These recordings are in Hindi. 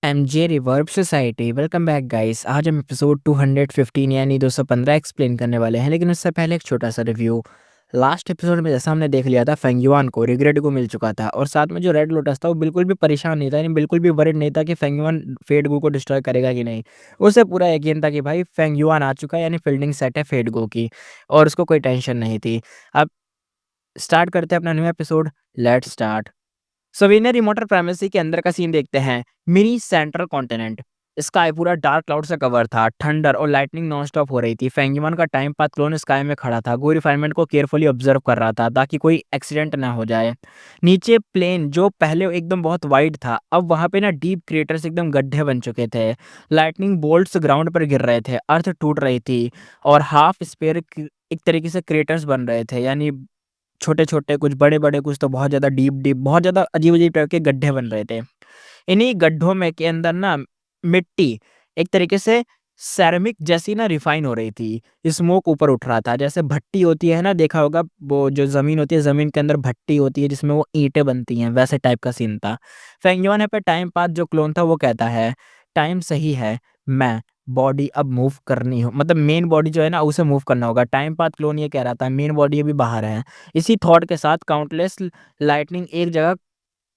MJ reverb society welcome back guys. आज हम एपिसोड 215 यानी 215 एक्सप्लेन करने वाले हैं, लेकिन उससे पहले एक छोटा सा रिव्यू। लास्ट एपिसोड में जैसा हमने देख लिया था, फेंगयुआन को रिग्रेट को मिल चुका था और साथ में जो रेड लोटस था वो बिल्कुल भी परेशान नहीं था, यानी बिल्कुल भी वरिड नहीं था कि फेंगयुआन फेट गो को डिस्ट्रॉय करेगा कि नहीं। उसे पूरा यकीन था कि भाई फेंगयुआन आ चुका है, यानी फील्डिंग सेट है फेट गो की, और उसको कोई टेंशन नहीं थी। अब स्टार्ट करते हैं अपना न्यू एपिसोड। Let's start. सवीनर इमोर्टल प्राइमेसी के अंदर का सीन देखते हैं। Mini central continent. स्काई पूरा डार्क क्लाउड से कवर था, थंडर और लाइटनिंग नॉनस्टॉप हो रही थी। फेंगयुआन का टाइम पाथ क्लोन स्काई में खड़ा था, गो रिफाइनमेंट को केयरफुली ऑब्जर्व कर रहा था ताकि कोई एक्सीडेंट ना हो जाए। नीचे प्लेन जो पहले एकदम बहुत वाइड था, अब वहां पे ना डीप क्रेटर्स एकदम गड्ढे बन चुके थे। लाइटनिंग बोल्ट्स ग्राउंड पर गिर रहे थे, अर्थ टूट रही थी और हाफ स्पेयर एक तरीके से क्रेटर्स बन रहे थे, यानी छोटे-छोटे, कुछ बड़े-बड़े, कुछ तो बहुत ज़्यादा डीप-डीप, बहुत ज़्यादा अजीब-अजीब टाइप के गड्ढे बन रहे थे। इन्हीं गड्ढों में के अंदर ना मिट्टी एक तरीके से सेरेमिक जैसी ना रिफाइन हो रही थी। स्मोक ऊपर उठ रहा था, जैसे भट्टी होती है ना, देखा होगा वो जो ज़मीन होती है, ज़मीन के अंदर भट्टी होती है जिसमें वो ईंटें बनती हैं, वैसे टाइप का सीन था। फेंगयुआन पे टाइम पाथ जो क्लोन था वो कहता है, टाइम सही है, मैं बॉडी अब मूव करनी हो, मतलब मेन बॉडी जो है ना उसे मूव करना होगा। टाइम पाथ क्लोन ये कह रहा था, मेन बॉडी अभी बाहर है। इसी थॉट के साथ काउंटलेस लाइटनिंग एक जगह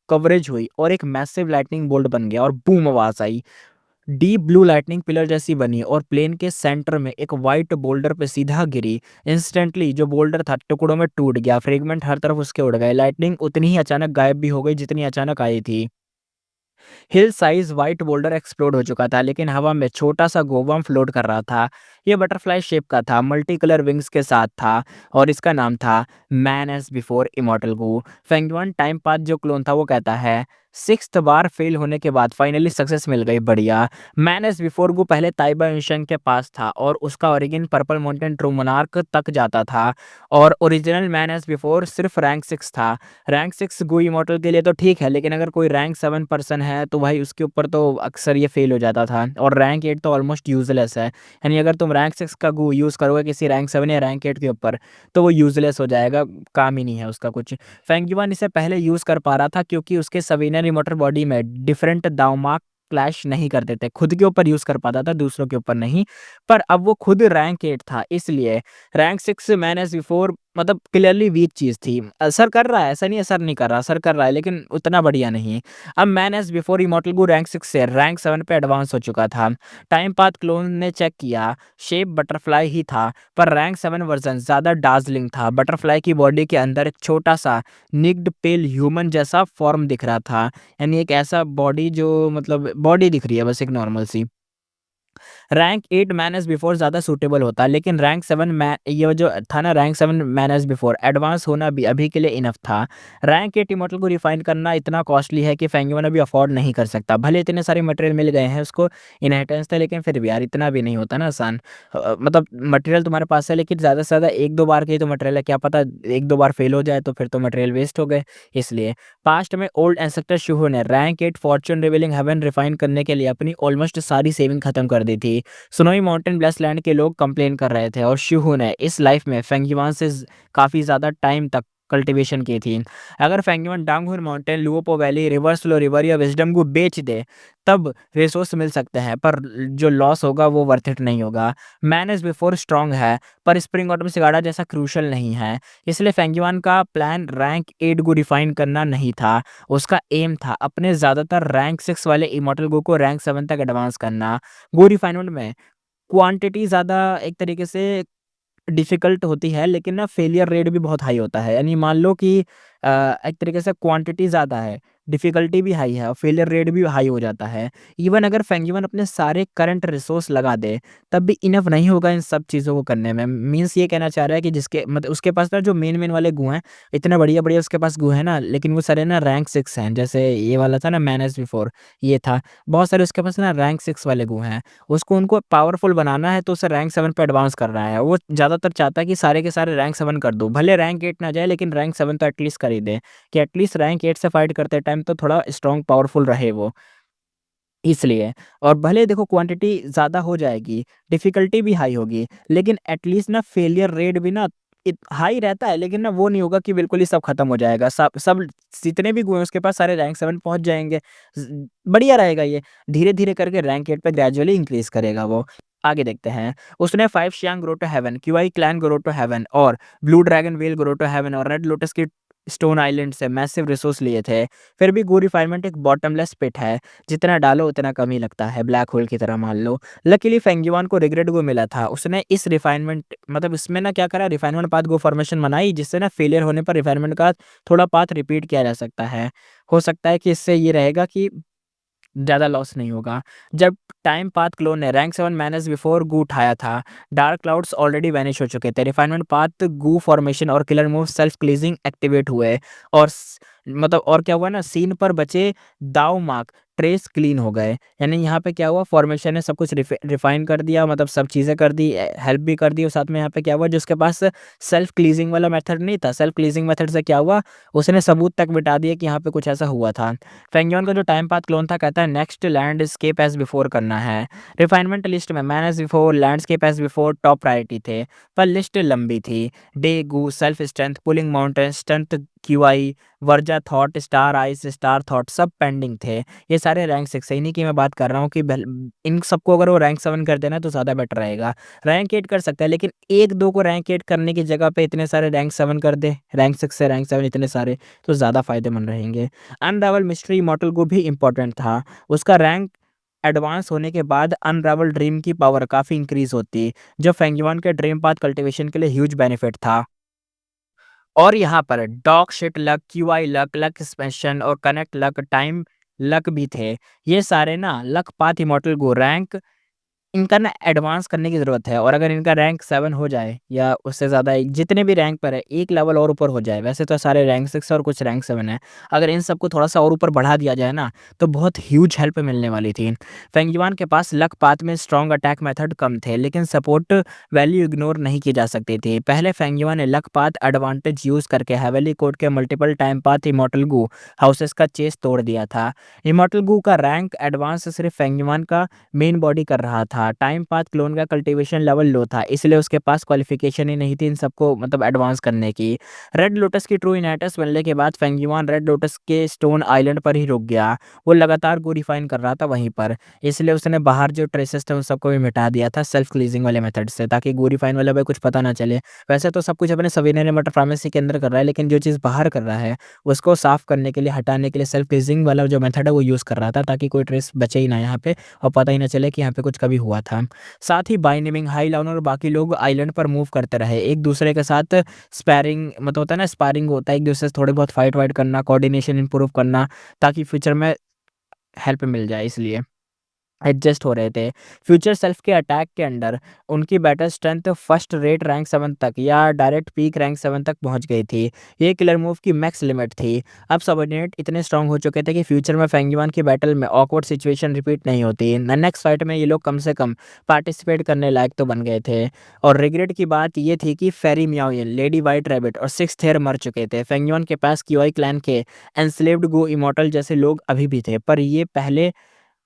कवरेज हुई और एक मैसिव लाइटनिंग बोल्ट बन गया और बूम आवाज आई। डीप ब्लू लाइटनिंग पिलर जैसी बनी और प्लेन के सेंटर में एक वाइट बोल्डर पे सीधा गिरी। इंस्टेंटली जो बोल्डर था टुकड़ों में टूट गया, फ्रेगमेंट हर तरफ उसके उड़ गए। लाइटनिंग उतनी ही अचानक गायब भी हो गई जितनी अचानक आई थी। हिल साइज व्हाइट बोल्डर एक्सप्लोड हो चुका था, लेकिन हवा में छोटा सा गोबम फ्लोट कर रहा था। ये बटरफ्लाई शेप का था, मल्टी कलर विंग्स के साथ था और इसका नाम था मैन एज बिफोर इमॉर्टल गो। फेंगयुआन टाइम पाथ जो क्लोन था वो कहता है, सिक्स्थ बार फेल होने के बाद फाइनली सक्सेस मिल गई, बढ़िया। मैन एज बिफोर गो पहले ताइबा इंशन के पास था और उसका origin purple mountain true monarch तक जाता था, और ओरिजिनल मैन एज बिफोर सिर्फ रैंक 6 था। रैंक 6 गो इमॉर्टल के लिए तो ठीक है, लेकिन अगर कोई रैंक 7 पर्सन है तो भाई उसके ऊपर तो अक्सर ये फेल हो जाता था, और रैंक 8 तो ऑलमोस्ट यूजलेस है। यानी अगर तुम रैंक 6 का गो यूज़ करोगे किसी रैंक 7 या रैंक 8 के ऊपर तो वो यूजलेस हो जाएगा, काम ही नहीं है उसका कुछ। फेंगयुआन इसे पहले यूज़ कर पा रहा था क्योंकि उसके सवीनर इमोर्टल बॉडी में डिफरेंट दावमार्क क्लैश नहीं करते थे, खुद के ऊपर यूज़ कर पाता था, दूसरों के ऊपर नहीं। पर अब वो खुद रैंक 8 था, इसलिए रैंक 6 मैन एज़ बिफोर मतलब क्लियरली वीक चीज़ थी। असर कर रहा है, ऐसा नहीं असर नहीं कर रहा, असर कर रहा है लेकिन उतना बढ़िया नहीं। अब मैन एज़ बिफोर इमॉर्टल गो रैंक 6 से रैंक 7 पे एडवांस हो चुका था। टाइम पाथ क्लोन ने चेक किया, शेप बटरफ्लाई ही था, पर रैंक 7 वर्ज़न ज़्यादा डार्ज़लिंग था। बटरफ्लाई की बॉडी के अंदर एक छोटा-सा निक्ड पेल ह्यूमन जैसा फॉर्म दिख रहा था। यानी एक ऐसा बॉडी जो मतलब बॉडी दिख रही है बस एक नॉर्मल सी। रैंक 8 मैन एज़ बिफोर ज़्यादा सूटेबल होता, लेकिन रैंक 7 मै ये जो था ना, rank 7 man as before advance होना भी अभी के लिए इनफ था। रैंक 8 इमॉर्टल को रिफाइन करना इतना कॉस्टली है कि फेंगयुआन अभी अफोर्ड नहीं कर सकता। भले इतने सारे मटेरियल मिल गए हैं उसको, इनहेरिटेंस था, लेकिन फिर भी यार इतना भी नहीं होता ना आसान। मतलब मटेरियल तुम्हारे पास है लेकिन ज़्यादा से ज़्यादा 1-2 बार के ही तो मटेरियल है, क्या पता 1-2 बार फेल हो जाए तो फिर तो मटेरियल वेस्ट हो गए। इसलिए पास्ट में ओल्ड एंसेस्टर शुहू ने rank 8 fortune revealing heaven refine करने के लिए अपनी ऑलमोस्ट सारी सेविंग खत्म कर दी थी। सुनोई माउंटेन ब्लेसलैंड के लोग कंप्लेन कर रहे थे और शिहू ने इस लाइफ में फेंगयुआन से काफ़ी ज़्यादा टाइम तक कल्टीवेशन की थी। अगर फेंगयुआन डांगहुर माउंटेन, लुओपो वैली, रिवर स्लो रिवर या विजडम को बेच दे तब रिसोर्स मिल सकते हैं, पर जो लॉस होगा वो वर्थ इट नहीं होगा। मैन एज बिफोर स्ट्रांग है, पर स्प्रिंग ऑटम सिगाडा जैसा क्रूशल नहीं है। इसलिए फेंगयुआन का प्लान रैंक 8 को रिफाइन करना नहीं था, उसका एम था अपने ज़्यादातर रैंक 6 वाले इमॉर्टल गो को रैंक 7 तक एडवांस करना। गो रिफाइनमेंट में क्वांटिटी ज़्यादा एक तरीके से डिफ़िकल्ट होती है, लेकिन ना फेलियर रेट भी बहुत हाई होता है। यानी मान लो कि एक तरीके से क्वांटिटी ज़्यादा है, डिफ़िकल्टी भी हाई है और फेलियर रेट भी हाई हो जाता है। इवन अगर फेंगयुआन अपने सारे करंट रिसोर्स लगा दे, तब भी इनफ नहीं होगा इन सब चीज़ों को करने में। मीन्स ये कहना चाह रहा है कि जिसके मतलब उसके पास ना जो मेन-मेन वाले गू हैं, इतने बढ़िया-बढ़िया उसके पास गू हैं ना, लेकिन वो सारे ना रैंक 6 हैं। जैसे ये वाला था ना मैन एज़ बिफोर, ये था। बहुत सारे उसके पास ना रैंक 6 वाले गू हैं। उसको उनको पावरफुल बनाना है तो उसे रैंक 7 पे एडवांस करना है। वो ज़्यादातर चाहता है कि सारे के सारे रैंक 7 कर दूँ। भले रैंक 8 ना जाए लेकिन रैंक 7 तो एटलीस्ट कर ही दें, कि एटलीस्ट रैंक 8 से फाइट करते टाइम तो थोड़ा स्ट्रॉन्ग पावरफुल रहे वो। इसलिए और भले देखो क्वांटिटी ज़्यादा हो जाएगी, डिफ़िकल्टी भी हाई होगी, लेकिन एटलीस्ट ना फेलियर रेट भी ना हाई रहता है, लेकिन ना वो नहीं होगा कि बिल्कुल ही सब खत्म हो जाएगा। सब सब जितने भी गुए हैं उसके पास सारे रैंक 7 पहुँच जाएँगे। बढ़िया रहेगा ये। धीरे-धीरे करके रैंक 8 पे ग्रेजुअली इंक्रीज़ करेगा वो। आगे देखते हैं। उसने 5 शियांग ग्रो टू हेवन, क्यूआई क्लैन ग्रो टू हेवन और blue dragon whale grow to heaven और रेड लोटस की स्टोन आइलैंड से मैसिव रिसोर्स लिए थे। फिर भी गू रिफाइनमेंट एक बॉटमलेस पिट है। जितना डालो उतना कम ही लगता है, ब्लैक होल की तरह मान लो। लकीली फेंगयुआन को रिग्रेट गो मिला था। उसने इस रिफाइनमेंट मतलब इसमें ना क्या करा, रिफाइनमेंट पाथ गो फॉर्मेशन बनाई, जिससे ना फेलियर होने पर रिफाइनमेंट का थोड़ा पाथ रिपीट किया जा सकता है। हो सकता है कि इससे ये रहेगा कि ज़्यादा लॉस नहीं होगा। जब टाइम पाथ क्लोन ने रैंक 7 मैनेज बिफोर गू उठाया था, डार्क क्लाउड्स ऑलरेडी वैनिश हो चुके थे। रिफाइनमेंट पाथ गू फॉर्मेशन और killer move self cleansing activate हुए और मतलब और क्या हुआ ना, सीन पर बचे दाव मार्क ट्रेस क्लीन हो गए। यानी यहाँ पे क्या हुआ, फॉर्मेशन ने सब कुछ रिफाइन कर दिया, मतलब सब चीज़ें कर दी, हेल्प भी कर दी और साथ में यहाँ पे क्या हुआ, जिसके पास सेल्फ क्लीजिंग वाला मेथड नहीं था, सेल्फ क्लीजिंग मेथड से क्या हुआ, उसने सबूत तक मिटा दिया कि यहाँ पे कुछ ऐसा हुआ था। फेंगयोन का जो टाइम पाथ क्लोन था कहता है नेक्स्ट लैंडस्केप एज बिफोर करना है। रिफाइनमेंट लिस्ट में man age before, landscape age before top priority थे, पर लिस्ट लंबी थी। डे गू, self strength, pulling mountain strength, क्यूआई, वर्जा thought, star ice, star thought सब पेंडिंग थे। ये सारे रैंक 6 है, इन्हीं की मैं बात कर रहा हूँ कि इन सबको अगर वो रैंक 7 कर देना तो ज़्यादा बेटर रहेगा। रैंक 8 कर सकता है, लेकिन 1-2 को रैंक 8 करने की जगह पे इतने सारे रैंक 7 कर दे, रैंक 6 से रैंक 7 इतने सारे, तो ज़्यादा फ़ायदेमंद रहेंगे। अनरावल मिस्ट्री इमॉर्टल को भी इम्पोर्टेंट था। उसका रैंक एडवांस होने के बाद अनरावल ड्रीम की पावर काफ़ी इंक्रीज़ होती, जो फेंगयुआन के ड्रीम पाथ कल्टीवेशन के लिए ह्यूज बेनिफिट था। और यहाँ पर dog shit luck, QI luck, luck expansion और कनेक्ट लक, टाइम लक भी थे। ये सारे ना लक पाथ इमॉर्टल को रैंक इनका ना एडवांस करने की ज़रूरत है, और अगर इनका रैंक 7 हो जाए या उससे ज़्यादा, जितने भी रैंक पर है, एक लेवल और ऊपर हो जाए। वैसे तो सारे रैंक 6 और कुछ रैंक 7 है। अगर इन सबको थोड़ा-सा और ऊपर बढ़ा दिया जाए ना, तो बहुत ह्यूज हेल्प मिलने वाली थी। फेंगयुआन के पास लक पाथ में स्ट्रॉन्ग अटैक मेथड कम थे, लेकिन सपोर्ट वैल्यू इग्नोर नहीं की जा सकती थी। पहले फेंगयुआन ने लक पाथ एडवांटेज यूज़ करके हेवेली कोड के मल्टीपल टाइम पाथ इमॉर्टल गू हाउसेस का चेस तोड़ दिया था। इमॉर्टल गू का रैंक एडवांस सिर्फ फेंगयुआन का मेन बॉडी कर रहा था। टाइम पाथ क्लोन का कल्टीवेशन लेवल लो था, इसलिए उसके पास क्वालिफिकेशन ही नहीं थी इन सबको मतलब एडवांस करने की। रेड लोटस की ट्रू इनहेरिटेंस मिलने के बाद फेंगयुआन रेड लोटस के स्टोन आइलैंड पर ही रुक गया। वो लगातार गो रिफाइन कर रहा था वहीं पर, इसलिए उसने बाहर जो ट्रेसेस थे उन सबको भी मिटा दिया था सेल्फ क्लीजिंग वाले मेथड से, ताकि गो रिफाइन वाले पे कुछ पता ना चले। वैसे तो सब कुछ अपने सवेरे मटर फार्मेसी के अंदर कर रहा है, लेकिन जो चीज़ बाहर कर रहा है उसको साफ करने के लिए, हटाने के लिए सेल्फ क्लीजिंग वाला जो मेथड है वो यूज़ कर रहा था, ताकि कोई ट्रेस बचे ही ना यहाँ पे और पता ही ना चले कि यहाँ पे कुछ कभी हुआ था। साथ ही बाइनेमिंग, हाई लाउन और बाकी लोग आइलैंड पर मूव करते रहे, एक दूसरे के साथ स्पैरिंग मतलब होता है ना, स्पारिंग होता है, एक दूसरे से थोड़े बहुत फाइट वाइट करना, कोऑर्डिनेशन इंप्रूव करना, ताकि फ्यूचर में हेल्प मिल जाए, इसलिए एडजस्ट हो रहे थे। फ्यूचर सेल्फ के अटैक के अंडर उनकी battle strength first rate rank 7 तक या डायरेक्ट पीक रैंक 7 तक पहुंच गई थी। ये किलर मूव की मैक्स लिमिट थी। अब सबऑर्डिनेट इतने स्ट्रांग हो चुके थे कि फ्यूचर में फेंगयुआन की बैटल में ऑकवर्ड सिचुएशन रिपीट नहीं होती। नेक्स्ट फाइट में ये लोग कम से कम पार्टिसिपेट करने लायक तो बन गए थे। और रिग्रेट की बात ये थी कि फेरी मियाओयन, लेडी वाइट रैबिट और सिक्स थेयर मर चुके थे। फेंगयुआन के पास क्यूआई क्लैन के एनस्लेव्ड गो इमॉर्टल जैसे लोग अभी भी थे, पर ये पहले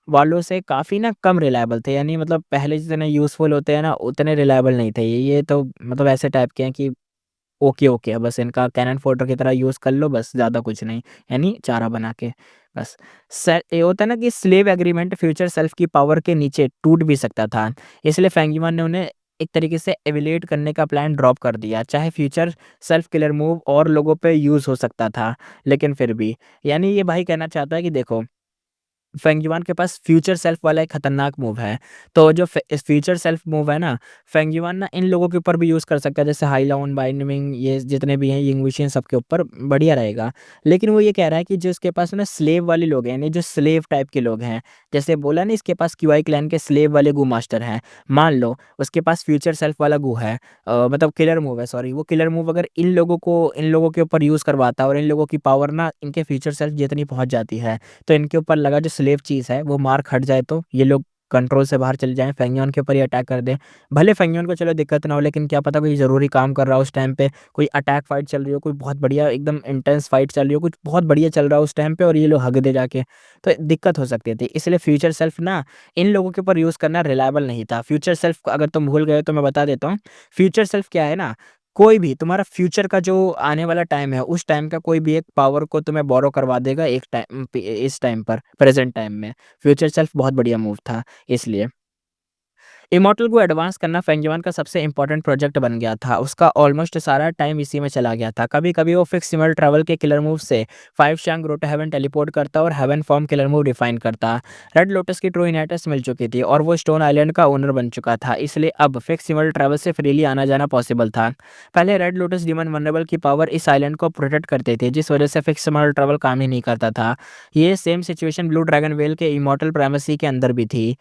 वालों से काफ़ी ना कम रिलायबल थे, यानी मतलब पहले जितने यूज़फुल होते हैं ना, उतने रिलायबल नहीं थे। ये तो मतलब ऐसे टाइप के हैं कि ओके, ओके है, बस इनका कैनन फोडर की तरह यूज़ कर लो, बस ज़्यादा कुछ नहीं, यानी चारा बना के बस। ये होता है ना कि स्लेव एग्रीमेंट फ्यूचर सेल्फ की पावर के नीचे टूट भी सकता था, इसलिए फेंगयुआन ने उन्हें एक तरीके से एविलेट करने का प्लान ड्रॉप कर दिया। चाहे फ्यूचर सेल्फ किलर मूव और लोगों पे यूज़ हो सकता था, लेकिन फिर भी, यानी ये भाई कहना चाहता है कि देखो, फेंगयुआन के पास फ्यूचर सेल्फ वाला एक खतरनाक मूव है। तो जो इस फ्यूचर सेल्फ मूव है ना, फेंगयुआन ना इन लोगों के ऊपर भी यूज़ कर सकता है, जैसे हाइलाउन, बाइनमिंग, ये जितने भी हैं यिंगविशियन, सबके ऊपर बढ़िया रहेगा। लेकिन वो ये कह रहा है कि जो इसके पास ना स्लेव वाले लोग हैं, यानी जो स्लेव टाइप के लोग हैं, जैसे बोला ना इसके पास क्यूआई क्लैन के स्लेव वाले गू मास्टर हैं। मान लो उसके पास फ्यूचर सेल्फ वाला गू है, मतलब किलर मूव है, सॉरी, वो किलर मूव अगर इन लोगों के ऊपर यूज़ करवाता है और इन लोगों की पावर ना इनके फ्यूचर सेल्फ जितनी पहुँच जाती है, तो इनके ऊपर लगा जो स्लेव चीज़ है वो मार्क हट जाए, तो ये लोग कंट्रोल से बाहर चले जाएँ, फेंगयुआन के ऊपर ही अटैक कर दें। भले फेंगयुआन को चलो दिक्कत ना हो, लेकिन क्या पता कोई ज़रूरी काम कर रहा हो उस टाइम पे, कोई अटैक फाइट चल रही हो, कोई बहुत बढ़िया एकदम इंटेंस फाइट चल रही हो, कुछ बहुत बढ़िया चल रहा हो उस टाइम पे और ये लोग हग दे जाके, तो दिक्कत हो सकती थी। इसलिए फ्यूचर सेल्फ ना इन लोगों के ऊपर यूज़ करना रिलायबल नहीं था। फ्यूचर सेल्फ को अगर तुम भूल गए हो तो मैं बता देता हूँ। फ्यूचर सेल्फ क्या है ना, कोई भी तुम्हारा फ्यूचर का जो आने वाला टाइम है, उस टाइम का कोई भी एक पावर को तुम्हें बोरो करवा देगा एक टाइम पे, इस टाइम पर, प्रेज़ेंट टाइम में। फ्यूचर सेल्फ बहुत बढ़िया मूव था इसलिए। इमॉर्टल को एडवांस करना फेंगयुआन का सबसे इम्पोर्टेंट प्रोजेक्ट बन गया था। उसका ऑलमोस्ट सारा टाइम इसी में चला गया था। कभी-कभी वो फिक्स सिमिलर ट्रैवल के किलर मूव से 5 शैंक रोटो हेवन टेलीपोर्ट करता और heaven form killer move refine करता। रेड लोटस की ट्रू इनहेरिटेंस मिल चुकी थी और वो स्टोन आइलैंड का ओनर बन चुका था, इसलिए अब फिक्स सिमिलर ट्रैवल से फ्रीली आना-जाना पॉसिबल था। पहले रेड लोटस डीमन वल्नरेबल की पावर इस आइलैंड को प्रोटेक्ट करते थे, जिस वजह से फिक्स सिमिलर ट्रैवल काम ही नहीं करता था। ये same situation blue dragon well के इमॉर्टल प्राइमेसी के अंदर भी थी।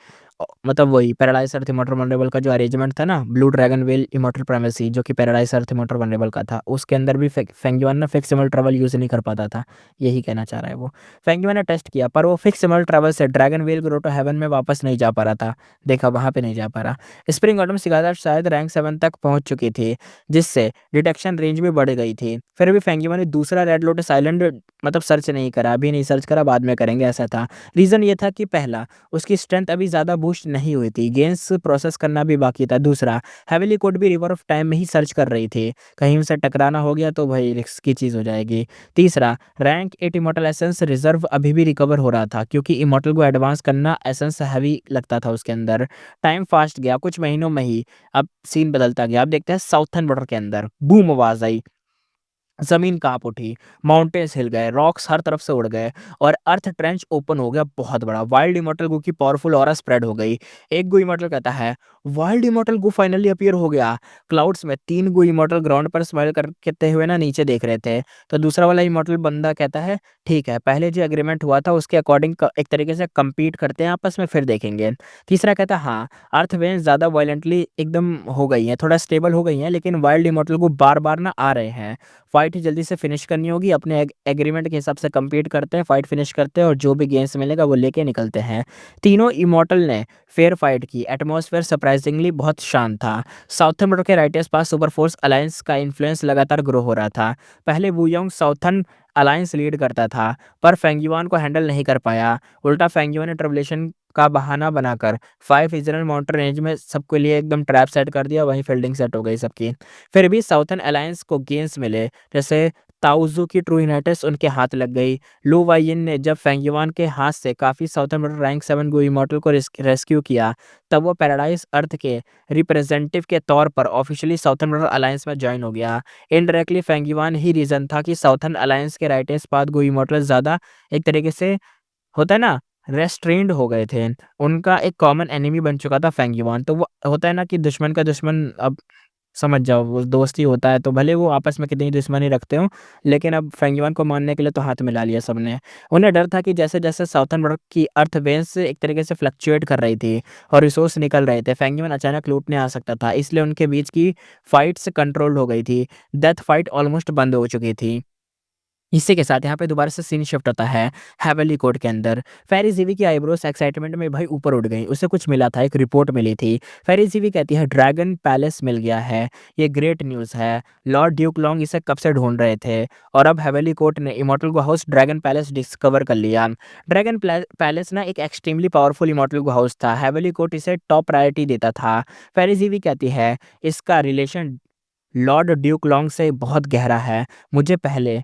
मतलब वही पैराडाइज अर्थ इमॉर्टल वल्नरेबल का जो अरेंजमेंट था ना, blue dragon well immortal primacy जो कि पैराडाइज अर्थ इमॉर्टल वल्नरेबल का था, उसके अंदर भी फेंगयुआन ना फिक्स सिमिलर ट्रैवल यूज़ नहीं कर पाता था। यही कहना चाह रहा है वो। फेंगयुआन ने टेस्ट किया पर वो फिक्स सिमिलर ट्रैवल से ड्रैगन वेल ग्रोटो हेवन में वापस नहीं जा पा रहा था। देखा वहाँ पे नहीं जा पा रहा। स्प्रिंग ऑटम सिगादा शायद रैंक 7 तक पहुँच चुकी थी, जिससे डिटेक्शन रेंज भी बढ़ गई थी। फिर भी फेंगयुआन ने दूसरा रेड लोटस आइलैंड मतलब सर्च नहीं करा, अभी नहीं सर्च करा, बाद में करेंगे ऐसा था। रीज़न ये था कि पहला, उसकी स्ट्रेंथ अभी ज़्यादा बूस्ट नहीं हुई थी, गेम्स प्रोसेस करना भी बाकी था। दूसरा, हेविली कोड भी रिवर ऑफ टाइम में ही सर्च कर रही थी, कहीं उनसे टकराना हो गया तो भाई रिस्क की चीज़ हो जाएगी। तीसरा, रैंक 8 इमॉर्टल एसेंस रिजर्व अभी भी रिकवर हो रहा था, क्योंकि इमॉर्टल को एडवांस करना एसेंस हैवी लगता था उसके अंदर। टाइम फास्ट गया, कुछ महीनों में ही अब सीन बदलता गया। अब देखते हैं साउथर्न बॉर्डर के अंदर बूम आवाज़ आई, ज़मीन काँप उठी, माउंटेन्स हिल गए, रॉक्स हर तरफ से उड़ गए और अर्थ ट्रेंच ओपन हो गया बहुत बड़ा। वाइल्ड इमॉर्टल गू की पावरफुल ऑरा स्प्रेड हो गई। एक गू इमॉर्टल कहता है, वाइल्ड इमॉर्टल गू फाइनली अपीयर हो गया। क्लाउड्स में 3 गू इमॉर्टल ग्राउंड पर स्माइल करते हुए ना नीचे देख रहे थे। तो दूसरा वाला इमॉर्टल बंदा कहता है, ठीक है, पहले जो एग्रीमेंट हुआ था उसके अकॉर्डिंग एक तरीके से कम्पीट करते हैं आपस में, फिर देखेंगे। तीसरा कहता है, हाँ, अर्थ वेव्स ज़्यादा वायलेंटली एकदम हो गई हैं, थोड़ा स्टेबल हो गई हैं, लेकिन वाइल्ड इमॉर्टल गू बार-बार ना आ रहे हैं। फाइट जल्दी से फिनिश करनी होगी, अपने एग्रीमेंट के हिसाब से कंप्लीट करते हैं, फाइट फिनिश करते हैं और जो भी गेम्स मिलेगा वो लेके निकलते हैं। तीनों इमॉर्टल ने फेयर फाइट की। एटमॉस्फेयर सरप्राइजिंगली बहुत शांत था। साउथर्न बॉर्डर के राइटर्स पास सुपर फोर्स अलायंस का इन्फ्लुएंस लगातार ग्रो हो रहा था। पहले वुयोंग साउथर्न अलायंस लीड करता था, पर फेंगयुआन को हैंडल नहीं कर पाया। उल्टा फेंगयुआन ने ट्रबलेशन का बहाना बनाकर 5 रीजनल माउंटेन रेंज में सबके लिए एकदम ट्रैप सेट कर दिया, वहीं फील्डिंग सेट हो गई सबकी। फिर भी साउथर्न अलायंस को गेम्स मिले, जैसे ताओज़ू की ट्रू यूनाइटेड्स उनके हाथ लग गई। लू वाइयिन ने जब फेंगयुआन के हाथ से काफ़ी साउथर्न बॉर्डर रैंक 7 गो इमॉर्टल को रेस्क्यू किया, तब वो पैराडाइज अर्थ के रिप्रेजेंटेटिव के तौर पर ऑफिशियली साउथर्न बॉर्डर अलायंस में जॉइन हो गया। इनडायरेक्टली फेंगयुआन ही रीज़न था कि साउथर्न अलायंस के राइटेस्ट पाथ गो इमॉर्टल ज़्यादा एक तरीके से होता है ना, रेस्ट्रेंड हो गए थे। उनका एक कॉमन एनिमी बन चुका था फेंगयुआन। तो वो होता है ना कि दुश्मन का दुश्मन, अब समझ जाओ, वो दोस्ती होता है तो भले वो आपस में कितनी दुश्मनी रखते हों, लेकिन अब फेंगयुआन को मारने के लिए तो हाथ मिला लिया सबने। उन्हें डर था कि जैसे-जैसे साउथर्न बॉर्डर की अर्थ वेन्स एक तरीके से फ्लक्चुएट कर रही थी और रिसोर्स निकल रहे थे, फेंगयुआन अचानक लूटने आ सकता था, इसलिए उनके बीच की फाइट्स कंट्रोल्ड हो गई थी। डेथ फाइट ऑलमोस्ट बंद हो चुकी थी। इसी के साथ यहाँ पे दोबारा से सीन शिफ्ट होता है हेवनली कोर्ट के अंदर। फ़ेरी ज़ीवी की आईब्रोज़ एक्साइटमेंट में भाई ऊपर उठ गईं। उसे कुछ मिला था, एक रिपोर्ट मिली थी। फ़ेरी ज़ीवी कहती है, ड्रैगन पैलेस मिल गया है। ये ग्रेट न्यूज़ है। लॉर्ड ड्यूक लॉन्ग इसे कब से ढूँढ रहे थे और अब हेवनली कोर्ट ने इमॉर्टल गो हाउस ड्रैगन पैलेस डिस्कवर कर लिया। ड्रैगन पैलेस ना एक एक्सट्रीमली पावरफुल इमॉर्टल गो हाउस था। हेवनली कोर्ट इसे टॉप प्रायोरिटी देता था। फ़ेरी ज़ीवी कहती है, इसका रिलेशन लॉर्ड ड्यूक लॉन्ग से बहुत गहरा है। मुझे पहले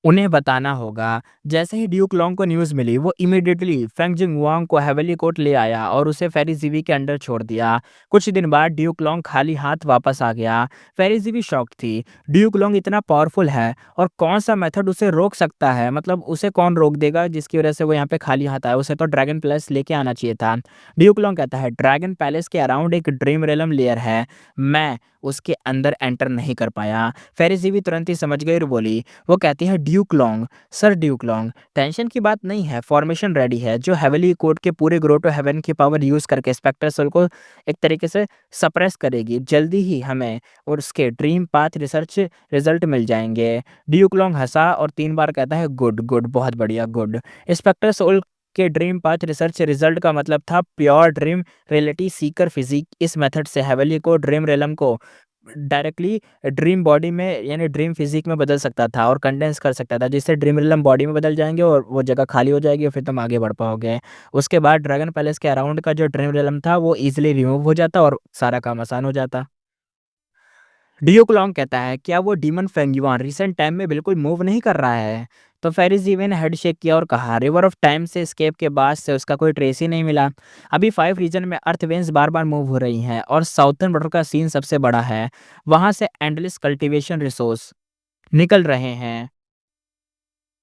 उन्हें बताना होगा। जैसे ही ड्यूक लॉन्ग को न्यूज़ मिली, वो इमीडिएटली फेंग जिंगवांग को हेवनली कोर्ट ले आया और उसे फ़ेरी ज़ीवी के अंडर छोड़ दिया। कुछ दिन बाद ड्यूक लॉन्ग खाली हाथ वापस आ गया। फ़ेरी ज़ीवी शॉक्ड थी। ड्यूक लॉन्ग इतना पावरफुल है और कौन-सा मेथड उसे रोक सकता है? मतलब उसे कौन रोक देगा जिसकी वज़ह से वो यहाँ पे खाली हाथ आया? उसे तो ड्रैगन पैलेस लेके आना चाहिए था। ड्यूक लॉन्ग कहता है, ड्रैगन पैलेस के अराउंड एक ड्रीम रेलम लेयर है। मैं उसके अंदर एंटर नहीं कर पाया। फ़ेरी ज़ीवी तुरंत ही समझ गई और बोली, वो कहती है, Duke long, sir Duke long, tension की बात नहीं है, फॉर्मेशन रेडी है, जो हेवनली कोर्ट के पूरे ग्रोटो हेवन की पावर यूज़ करके स्पेक्टर सोल को एक तरीके से सप्रेस करेगी। जल्दी ही हमें और उसके ड्रीम पाथ रिसर्च रिजल्ट मिल जाएँगे। ड्यूक लॉन्ग हँसा और 3 बार कहता है, गुड, गुड, बहुत बढ़िया, गुड। स्पेक्टर सोल के ड्रीम पाथ रिसर्च रिजल्ट का मतलब था pure dream reality seeker physique. इस मेथड से हेवनली को ड्रीम रेलम को डायरेक्टली ड्रीम बॉडी में यानी ड्रीम फिजिक में बदल सकता था और कंडेंस कर सकता था, जिससे ड्रीम रियलम बॉडी में बदल जाएँगे और वो जगह खाली हो जाएगी और फिर तुम आगे बढ़ पाओगे। उसके बाद ड्रैगन पैलेस के अराउंड का जो ड्रीम रियलम था वो ईज़िली रिमूव हो जाता और सारा काम आसान हो जाता। ड्यूक लॉन्ग कहता है, क्या वो डीमन फेंगयुआन रिसेंट टाइम में बिल्कुल मूव नहीं कर रहा है? तो फेरिज़ ने हेड शेक किया और कहा, रिवर ऑफ टाइम से एस्केप के बाद से उसका कोई ट्रेस ही नहीं मिला। अभी 5 रीजन में अर्थ वेन्स बार-बार मूव हो रही हैं और साउथर्न बॉर्डर का सीन सबसे बड़ा है। वहाँ से एंडलेस कल्टीवेशन रिसोर्स निकल रहे हैं।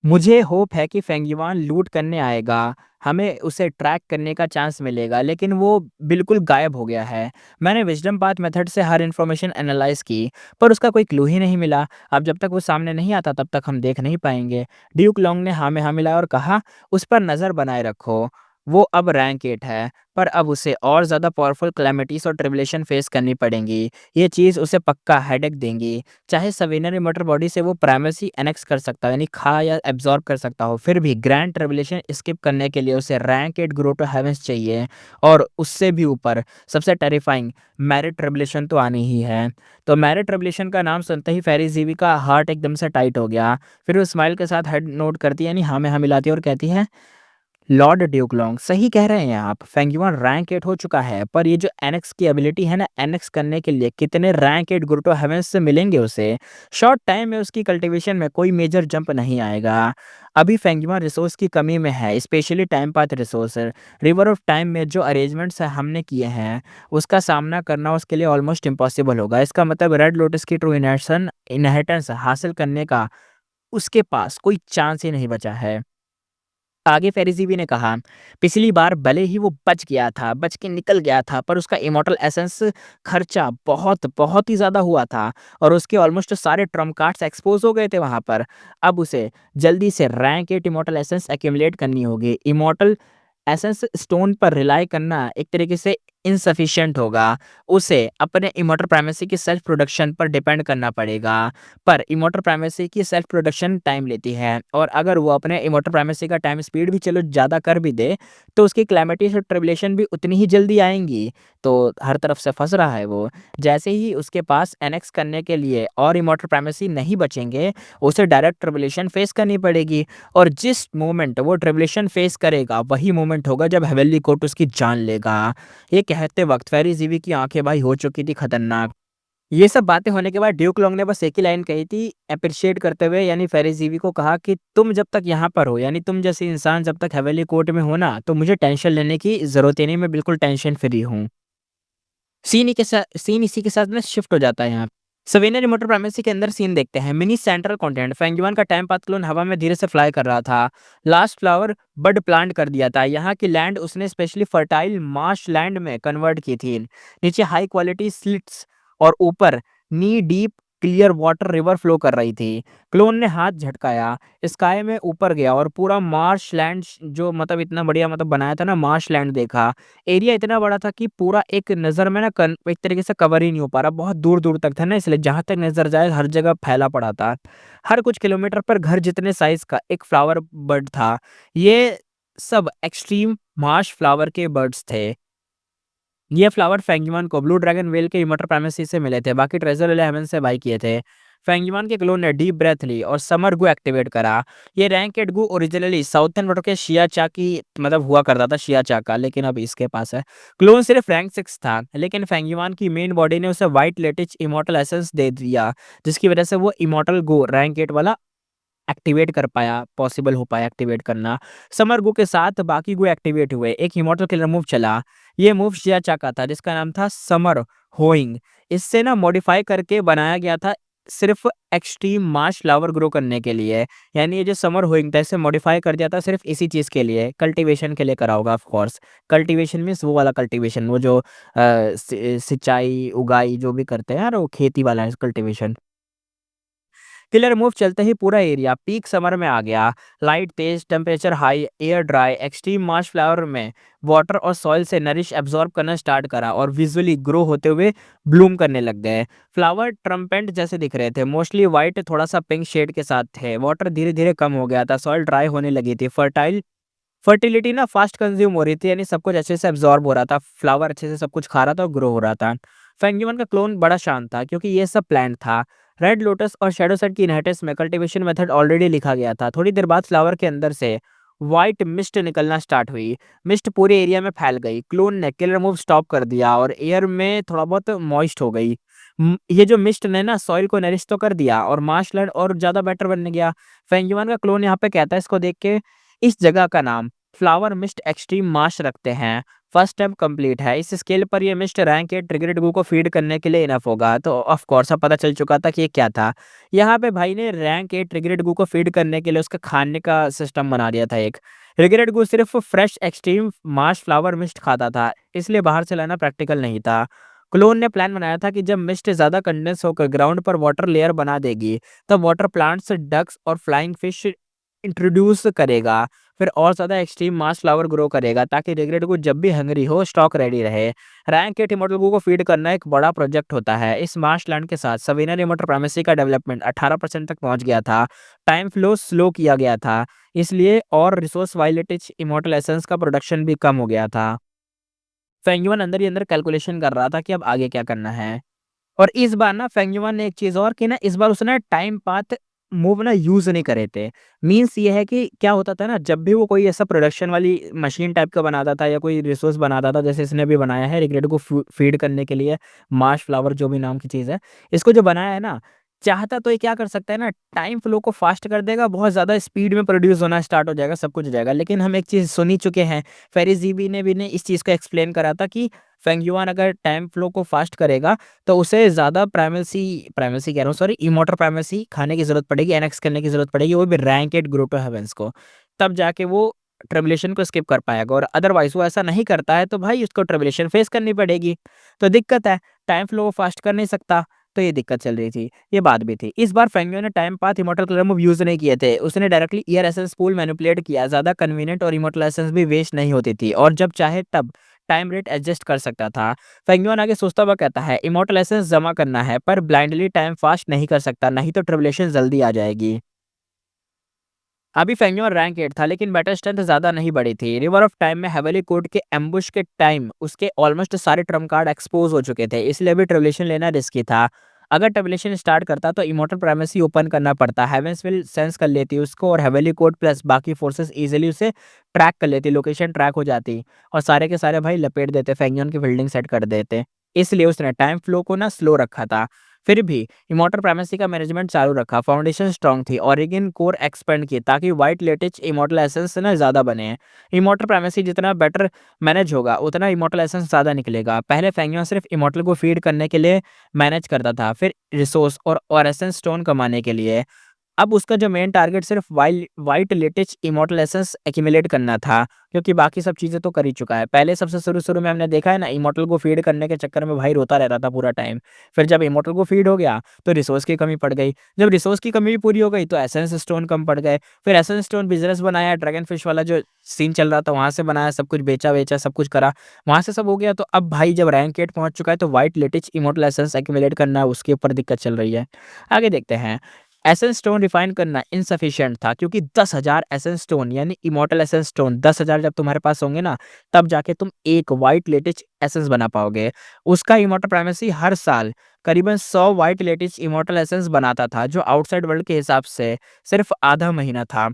मुझे होप है कि फेंगयुआन लूट करने आएगा, हमें उसे ट्रैक करने का चांस मिलेगा, लेकिन वो बिल्कुल गायब हो गया है। मैंने विज़डम पाथ मेथड से हर इन्फॉर्मेशन एनालाइज़ की, पर उसका कोई क्लू ही नहीं मिला। अब जब तक वो सामने नहीं आता तब तक हम देख नहीं पाएँगे। ड्यूक लॉन्ग ने हाँ में हाँ मिलाया और कहा, उस पर नज़र बनाए रखो। वो अब रैंक 8 है, पर अब उसे और ज़्यादा पावरफुल कैलेमिटीज़ और ट्रिब्यूलेशन फेस करनी पड़ेंगी। ये चीज़ उसे पक्का हेडेक देंगी। चाहे सवेनरी मोटर बॉडी से वो प्राइमेसी एनेक्स कर सकता हो, यानी खा या एब्जॉर्ब कर सकता हो, फिर भी ग्रैंड ट्रिब्यूलेशन स्किप करने के लिए उसे रैंक 8 ग्रो टू हेवेंस चाहिए, और उससे भी ऊपर सबसे टेरिफाइंग मैरिड ट्रिब्यूलेशन तो आनी ही है। तो मैरिड ट्रिब्यूलेशन का नाम सुनते ही फेरी का हार्ट एकदम से टाइट हो गया। फिर वो स्माइल के साथ हेड नोट करती है, यानी हाँ में हाँ मिलाती है और कहती है, लॉर्ड ड्यूक लॉन्ग, सही कह रहे हैं आप। फेंगयुआन रैंक 8 हो चुका है, पर ये जो एनेक्स की एबिलिटी है ना, एनेक्स करने के लिए कितने रैंक 8 ग्रुटो हेवेंस से मिलेंगे उसे। शॉर्ट टाइम में उसकी कल्टीवेशन में कोई मेजर जंप नहीं आएगा। अभी फेंगयुआन रिसोर्स की कमी में है, specially time path resource. River of time में जो अरेंजमेंट्स हमने किए हैं, उसका सामना करना उसके लिए ऑलमोस्ट इम्पॉसिबल होगा। इसका मतलब रेड लोटस की ट्रू इनहेरिटेंस हासिल करने का उसके पास कोई चांस ही नहीं बचा है। आगे फेरिज़ी ने कहा, पिछली बार भले ही वो बच गया था, बच के निकल गया था, पर उसका इमॉर्टल एसेंस खर्चा बहुत ही ज़्यादा हुआ था और उसके ऑलमोस्ट सारे ट्रम्प कार्ड्स एक्सपोज़ हो गए थे वहाँ पर। अब उसे जल्दी से रैंक 8 इमॉर्टल एसेंस एक्युमुलेट करनी होगी। इमॉर्टल एसेंस स्टोन पर रिलाय करना एक तरीके से इनसफिशिएंट होगा। उसे अपने इमॉर्टल प्राइमेसी की सेल्फ प्रोडक्शन पर डिपेंड करना पड़ेगा। पर इमॉर्टल प्राइमेसी की सेल्फ प्रोडक्शन टाइम लेती है, और अगर वो अपने इमॉर्टल प्राइमेसी का टाइम स्पीड भी चलो ज़्यादा कर भी दे, तो उसकी कैलेमिटीज़ और ट्रिब्यूलेशन भी उतनी ही जल्दी आएँगी। तो हर तरफ से फँस रहा है वो। जैसे ही उसके पास एनेक्स करने के लिए और इमॉर्टल प्राइमेसी नहीं बचेंगे, उसे डायरेक्ट ट्रिब्यूलेशन फेस करनी पड़ेगी, और जिस मोमेंट वो ट्रिब्यूलेशन फेस करेगा, वही मोमेंट होगा जब हेवेनली कोर्ट उसकी जान लेगा। ये कहते वक़्त फेरी की आँखें भाई हो चुकी थी खतरनाक। ये सब बातें होने के बाद ड्यूक लॉन्ग ने बस एक ही लाइन कही थी एप्रिशिएट करते हुए, यानी फेरिज़ को कहा कि तुम जब तक यहाँ पर हो, यानी तुम जैसे इंसान जब तक हेवेनली कोर्ट में हो ना, तो मुझे टेंशन लेने की ज़रूरत ही नहीं, मैं बिल्कुल टेंशन फ्री हूँ। सीन इसी के साथ ना शिफ्ट हो जाता है यहाँ। सवेनिया रिमोटर प्राइमेसी के अंदर सीन देखते हैं। मिनी सेंट्रल कंटेंट, फेंगयुआन का टाइम पाथ क्लोन हवा में धीरे से फ्लाई कर रहा था। लास्ट फ्लावर बड प्लांट कर दिया था। यहाँ की लैंड उसने स्पेशली फर्टाइल मार्श लैंड में कन्वर्ट की थी। नीचे हाई क्वालिटी स्लिट्स और ऊपर knee deep clear water river flow कर रही थी। क्लोन ने हाथ झटकाया, स्काई में ऊपर गया और पूरा मार्श लैंड, जो मतलब इतना बढ़िया मतलब बनाया था ना, मार्श लैंड देखा। एरिया इतना बड़ा था कि पूरा एक नज़र में ना एक तरीके से कवर ही नहीं हो पा रहा, बहुत दूर-दूर तक था ना, इसलिए जहाँ तक नज़र जाए हर जगह फैला पड़ा था। हर कुछ किलोमीटर पर घर जितने साइज़ का एक फ्लावर बर्ड था। ये सब एक्सट्रीम मार्श फ्लावर के बर्ड्स थे। ये फ्लावर फेंगयुआन को ब्लू ड्रैगन व्हेल के इमोर्टल प्राइमेसी से मिले थे, बाकी ट्रेजर वाले हेवन से बाय किए थे। फेंगयुआन के क्लोन ने डीप ब्रेथ ली और समर गु एक्टिवेट करा। ये रैंक 8 गु ओरिजिनली साउथर्न वर्ल्ड के शियाचा की मतलब हुआ करता था, शियाचा का, लेकिन अब इसके पास है। क्लोन सिर्फ रैंक 6 था, लेकिन फेंगयुआन की मेन बॉडी ने उसे व्हाइट लेटिच इमोर्टल एसेंस दे दिया, जिसकी वजह से वो इमोर्टल गो रैंक 8 वाला एक्टिवेट कर पाया, पॉसिबल हो पाया एक्टिवेट करना। समर गो के साथ बाकी गो एक्टिवेट हुए। एक इमॉर्टल किलर मूव चला। ये मूव शियाचा का था, जिसका नाम था समर होइंग। इससे ना मॉडिफाई करके बनाया गया था सिर्फ एक्सट्रीम मार्श फ्लावर ग्रो करने के लिए। यानी ये जो समर होइंग था, इसे मॉडिफाई कर दिया था सिर्फ इसी चीज़ के लिए, कल्टीवेशन के लिए करा होगा ऑफ कोर्स। कल्टीवेशन मीन्स वो वाला कल्टीवेशन, वो जो सिंचाई, उगाई जो भी करते हैं यार, वो खेती वाला है कल्टीवेशन। किलर मूव चलते ही पूरा एरिया पीक समर में आ गया। लाइट तेज, temperature high, air dry, extreme marsh flower में वाटर और सॉइल से नरिश एब्जॉर्ब करना स्टार्ट करा और विजुअली ग्रो होते हुए ब्लूम करने लग गए। फ्लावर ट्रम्पेंट जैसे दिख रहे थे, मोस्टली वाइट, थोड़ा सा पिंक शेड के साथ थे। वाटर धीरे धीरे कम हो गया था, सॉइल ड्राई होने लगी थी। फर्टिलिटी ना फास्ट कंज्यूम हो रही थी, यानी सब कुछ अच्छे से एब्जॉर्ब हो रहा था। फ्लावर अच्छे से सब कुछ खा रहा था और ग्रो हो रहा था। फेंगयुआन का क्लोन बड़ा शांत था, क्योंकि ये सब प्लान था। रेड लोटस और शैडो सेट की इनहेरिटेंस में कल्टीवेशन मेथड ऑलरेडी लिखा गया था। थोड़ी देर बाद फ्लावर के अंदर से व्हाइट मिस्ट निकलना स्टार्ट हुई। मिस्ट पूरे एरिया में फैल गई। क्लोन ने किलर मूव स्टॉप कर दिया और एयर में थोड़ा बहुत मॉइस्ट हो गई। ये जो मिस्ट ने ना सॉइल को नरिश तो कर दिया और मार्शलैंड और ज़्यादा बेटर बनने गया। फेंगयुआन का क्लोन यहाँ पे कहता है इसको देख के, इस जगह का नाम फ्लावर मिस्ट एक्सट्रीम मार्श रखते हैं। फर्स्ट स्टेप कंप्लीट है। इस स्केल पर ये मिस्ट रैंक के ट्रिगर्ड गू को फीड करने के लिए इनफ होगा। तो ऑफ कोर्स अब पता चल चुका था कि ये क्या था। यहाँ पे भाई ने रैंक के ट्रिगर्ड गू को फीड करने के लिए उसका खाने का सिस्टम बना दिया था एक। ट्रिगर्ड गू सिर्फ fresh extreme marsh flower mist खाता था, इसलिए बाहर से लाना प्रैक्टिकल नहीं था। क्लोन ने प्लान बनाया था कि जब मिस्ट ज़्यादा कंडेंस होकर ग्राउंड पर वाटर लेयर बना देगी, तब वाटर प्लांट्स, डक्स और फ्लाइंग फिश इंट्रोड्यूस करेगा। फिर और ज़्यादा एक्सट्रीम मार्श फ्लावर ग्रो करेगा ताकि रिग्रेट को जब भी हंगरी हो स्टॉक रेडी रहे। रैंक के इमोर्टल को फीड करना एक बड़ा प्रोजेक्ट होता है। इस मार्श लैंड के साथ सवीनर इमोर्टल प्राइमेसी का डेवलपमेंट 18% तक पहुंच गया था। टाइम फ्लो स्लो किया गया था, इसलिए और रिसोर्स वाइलेटिज इमोर्टल एसेंस का प्रोडक्शन भी कम हो गया था। फेंगयुआन अंदर ही अंदर कैलकुलेशन कर रहा था कि अब आगे क्या करना है। और इस बार ना फेंगयुआन ने एक चीज़ और कि ना इस बार उसने टाइम पाथ मूव ना यूज़ नहीं करे थे। मीन्स ये है कि क्या होता था ना, जब भी वो कोई ऐसा प्रोडक्शन वाली मशीन टाइप का बनाता था या कोई रिसोर्स बनाता था, जैसे इसने अभी बनाया है रिग्रेट को फीड करने के लिए मार्श फ्लावर जो भी नाम की चीज़ है, इसको जो बनाया है ना, चाहता तो ये क्या कर सकता है ना, टाइम फ्लो को फास्ट कर देगा, बहुत ज़्यादा स्पीड में प्रोड्यूस होना स्टार्ट हो जाएगा, सब कुछ हो जाएगा। लेकिन हम एक चीज़ सुन ही चुके हैं, फेरिज़ी ने भी ने इस चीज़ को एक्सप्लेन करा था कि फेंगयुआन अगर टाइम फ्लो को फास्ट करेगा तो उसे ज़्यादा प्राइमेसी प्राइमेसी कह रहा हूँ सॉरी इमॉर्टल प्राइमेसी खाने की ज़रूरत पड़ेगी, एनेक्स करने की ज़रूरत पड़ेगी, वो भी रैंकेड ग्रुप हेवेंस को। तब जाके वो ट्रिब्यूलेशन को स्किप कर पाएगा, और अदरवाइज़ वो ऐसा नहीं करता है तो भाई उसको ट्रिब्यूलेशन फेस करनी पड़ेगी। तो दिक्कत है, टाइम फ्लो वो फास्ट कर नहीं सकता, तो ये दिक्कत चल रही थी, ये बात भी थी। इस बार फेंगयुआन ने time path immortal colour move use नहीं किए थे, उसने directly year essence pool manipulate किया, ज़्यादा कन्वीनिएंट और इमॉर्टल एसेंस भी वेस्ट नहीं होती थी, और जब चाहे तब टाइम रेट एडजस्ट कर सकता था। फेंगयुआन आगे सोचता हुआ कहता है, इमॉर्टल एसेंस जमा करना है पर ब्लाइंडली टाइम फास्ट नहीं कर सकता, नहीं तो ट्रिब्यूलेशन जल्दी आ जाएगी। अभी फेंगयुआन रैंक 8 था लेकिन बैटल स्ट्रेंथ ज़्यादा नहीं बढ़ी थी। रिवर ऑफ टाइम में हेवली कोर्ट के एम्बुश के टाइम उसके ऑलमोस्ट सारे ट्रम्प कार्ड एक्सपोज हो चुके थे, इसलिए अभी ट्रिब्यूलेशन लेना रिस्की था। अगर ट्रिब्यूलेशन स्टार्ट करता तो इमॉर्टल प्राइमेसी ओपन करना पड़ता, हेवेंस विल सेंस कर लेती उसको, और हेवली कोर्ट प्लस बाकी फोर्सेस इजीली उसे ट्रैक कर लेती, लोकेशन ट्रैक हो जाती, और सारे के सारे भाई लपेट देते, फेंगयुआन की बिल्डिंग सेट कर देते। इसलिए उसने टाइम फ्लो को ना स्लो रखा था। फिर भी इमॉर्टल प्राइमेसी का मैनेजमेंट चालू रखा, फाउंडेशन स्ट्रांग थी, ओरिजिन कोर एक्सपेंड की ताकि वाइट लेटिच इमॉर्टल एसेंस से ना ज़्यादा बने। इमॉर्टल प्राइमेसी जितना बेटर मैनेज होगा उतना इमॉर्टल एसेंस ज़्यादा निकलेगा। पहले फेंगयुआन सिर्फ इमॉर्टल को फीड करने के लिए मैनेज करता था, फिर रिसोर्स और एसेंस स्टोन कमाने के लिए। अब उसका जो मेन टारगेट सिर्फ वाइट लेटिच इमॉर्टल एसेंस एक्यूमुलेट करना था, क्योंकि बाकी सब चीज़ें तो कर ही चुका है। पहले सबसे शुरू-शुरू में हमने देखा है ना, इमॉर्टल को फीड करने के चक्कर में भाई रोता रहता था पूरा टाइम। फिर जब इमॉर्टल को फीड हो गया तो रिसोर्स की कमी पड़ गई। जब रिसोर्स की कमी भी पूरी हो गई तो एसेंस स्टोन कम पड़ गए। फिर एसेंस स्टोन बिज़नेस बनाया, ड्रैगन फिश वाला जो सीन चल रहा था वहाँ से बनाया, सब कुछ बेचा-वेचा सब कुछ करा। वहाँ से सब हो गया, तो अब भाई जब रैंक 8 पहुँच चुका है तो व्हाइट लेटिच इमॉर्टल एसेंस एक्यूमुलेट करना है, उसके ऊपर दिक्कत चल रही है। आगे देखते हैं। एसेंस स्टोन रिफाइन करना इनसफिशिएंट था, क्योंकि 10,000 एसेंस स्टोन यानी इमॉर्टल एसेंस स्टोन 10,000 जब तुम्हारे पास होंगे ना, तब जाके तुम एक व्हाइट लेटिच एसेंस बना पाओगे। उसका इमॉर्टल प्राइमेसी हर साल करीबन 100 व्हाइट लेटिच इमॉर्टल एसेंस बनाता था, जो आउटसाइड वर्ल्ड के हिसाब से सिर्फ आधा महीना था।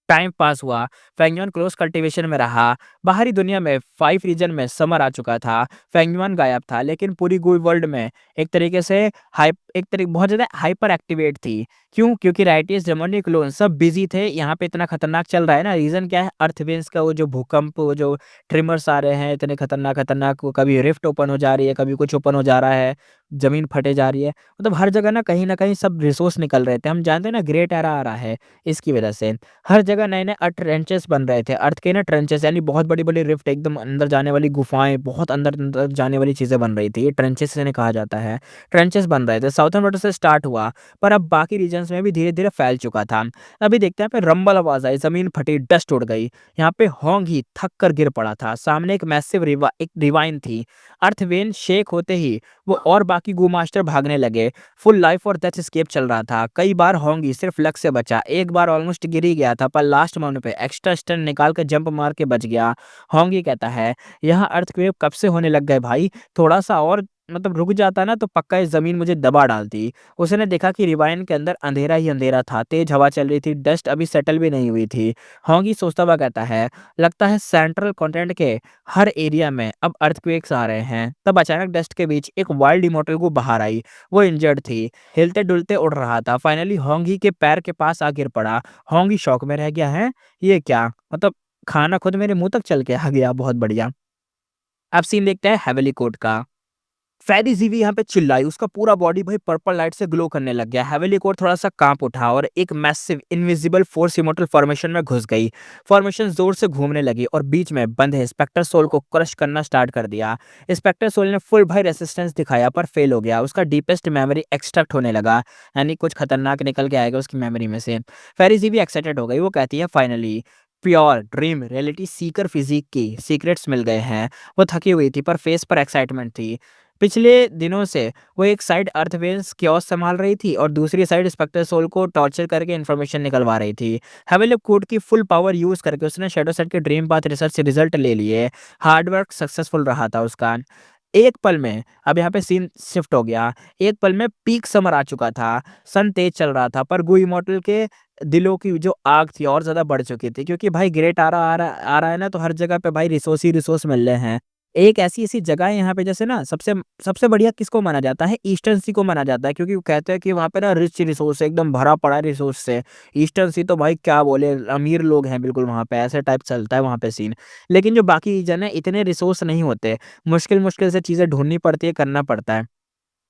टाइम पास हुआ, फेंगयुआन क्लोज कल्टीवेशन में रहा। बाहरी दुनिया में 5 रीजन में समर आ चुका था। फेंगयुआन गायब था, लेकिन पूरी गुई वर्ल्ड में एक तरीके से बहुत ज़्यादा हाइपर एक्टिवेट थी। क्यों? क्योंकि राइटियस, डेमोनिक क्लोन सब बिज़ी थे। यहाँ पे इतना खतरनाक चल रहा है ना, रीज़न क्या है? अर्थ वेव्स का वो जो भूकंप, वो जो ट्रिमर्स आ रहे हैं इतने खतरनाक-खतरनाक, वो कभी रिफ्ट ओपन हो जा रही है, कभी कुछ ओपन हो जा रहा है, ज़मीन फटे जा रही है। मतलब हर जगह ना कहीं न कहीं सब रिसोर्स निकल रहे थे। हम जानते हैं ना, ग्रेट एरा आ रहा है, इसकी वजह से। हर जगह नए-नए ट्रेंचेस बन रहे थे। अर्थ के ना ट्रेंचेस यानी बहुत बड़ी-बड़ी रिफ्ट, एकदम अंदर जाने वाली गुफाएँ, बहुत अंदर-अंदर जाने वाली चीज़ें बन रही थी। ये ट्रेंचेस इन्हें कहा जाता है। ट्रेंचेस बन रहे थे। साउथर्न वाटर से स्टार्ट हुआ, पर अब बाकी रीजन्स में भी धीरे-धीरे फैल चुका था। अभी देखते हैं, यहाँ पे रंबल आवाज़ आई, ज़मीन फटी, डस्ट उड़ गई। यहाँ पे होंग ही थक कर गिर पड़ा था। सामने एक मैसिव एक रिवाइन थी। अर्थ वेन शेक होते ही वो और बाकी गू मास्टर भागने लगे। फुल लाइफ और डेथ एस्केप चल रहा था। कई बार होंगी सिर्फ लक से बचा। एक बार ऑलमोस्ट गिर ही गया था, पर लास्ट मोमेंट पे एक्स्ट्रा स्टन निकाल कर जंप मार के बच गया। होंगी कहता है, यहाँ अर्थक्वेक कब से होने लग गए भाई, थोड़ा सा और मतलब रुक जाता ना तो पक्का ये ज़मीन मुझे दबा डालती। उसने देखा कि रिवाइन के अंदर अंधेरा ही अंधेरा था, तेज़ हवा चल रही थी, डस्ट अभी सेटल भी नहीं हुई थी। हॉगी सोचता हुआ कहता है, लगता है सेंट्रल कॉन्टिनेंट के हर एरिया में अब अर्थक्वेक्स आ रहे हैं। तब अचानक डस्ट के बीच एक वाइल्ड इमोर्टल को बाहर आई। वो इंजर्ड थी, हिलते-डुलते उड़ रहा था। फाइनली होंगी के पैर के पास आ गिर पड़ा। होंगी शॉक में रह गया, है ये क्या? मतलब खाना खुद मेरे मुँह तक चल के आ गया, बहुत बढ़िया। अब सीन देखते हैं हेवेली कोर्ट का। फेरी ज़ीवी यहाँ पे चिल्लाई, उसका पूरा बॉडी भाई पर्पल लाइट से ग्लो करने लग गया। हेवेली कोर्ट थोड़ा-सा काँप उठा और एक massive invisible force immortal formation में घुस गई। फॉर्मेशन ज़ोर से घूमने लगी और बीच में बंधे स्पेक्टर सोल को क्रश करना स्टार्ट कर दिया। स्पेक्टर सोल ने फुल भाई रेजिस्टेंस दिखाया पर फेल हो गया। उसका डीपेस्ट मेमोरी एक्सट्रैक्ट होने लगा, यानी कुछ खतरनाक निकल के आएगा उसकी मेमोरी में से। फेरी ज़ीवी एक्साइटेड हो गई, वो कहती है finally pure dream reality Sikar physique की सीक्रेट्स मिल गए हैं। वो थकी हुई थी पर फेस पर एक्साइटमेंट थी। पिछले दिनों से वो एक साइड अर्थवेन्स क्योस संभाल रही थी और दूसरी साइड स्पेक्टर सोल को टॉर्चर करके इन्फॉर्मेशन निकलवा रही थी। हेवेली कोड की फुल पावर यूज़ करके उसने शैडो सेट के ड्रीम पाथ रिसर्च से रिजल्ट ले लिए। हार्ड वर्क सक्सेसफुल रहा था उसका। एक पल में अब यहाँ पे सीन शिफ्ट हो गया। एक पल में पीक समर आ चुका था। सन तेज चल रहा था पर गू इमॉर्टल के दिलों की जो आग थी और ज़्यादा बढ़ चुकी थी, क्योंकि भाई ग्रेट आ रहा है ना, तो हर जगह पे भाई रिसोर्स ही रिसोर्स मिल रहे हैं। एक ऐसी-ऐसी जगह है यहाँ पे, जैसे ना सबसे सबसे बढ़िया किसको माना जाता है? ईस्टर्न सी को माना जाता है, क्योंकि वो कहते हैं कि वहाँ पे ना रिच रिसोर्स है, एकदम भरा पड़ा है रिसोर्स से। ईस्टर्न सी तो भाई क्या बोले, अमीर लोग हैं बिल्कुल वहाँ पे, ऐसे टाइप चलता है वहाँ पे सीन। लेकिन जो बाकी रीजन है इतने रिसोर्स नहीं होते, मुश्किल-मुश्किल से चीज़ें ढूँढनी पड़ती है, करना पड़ता है।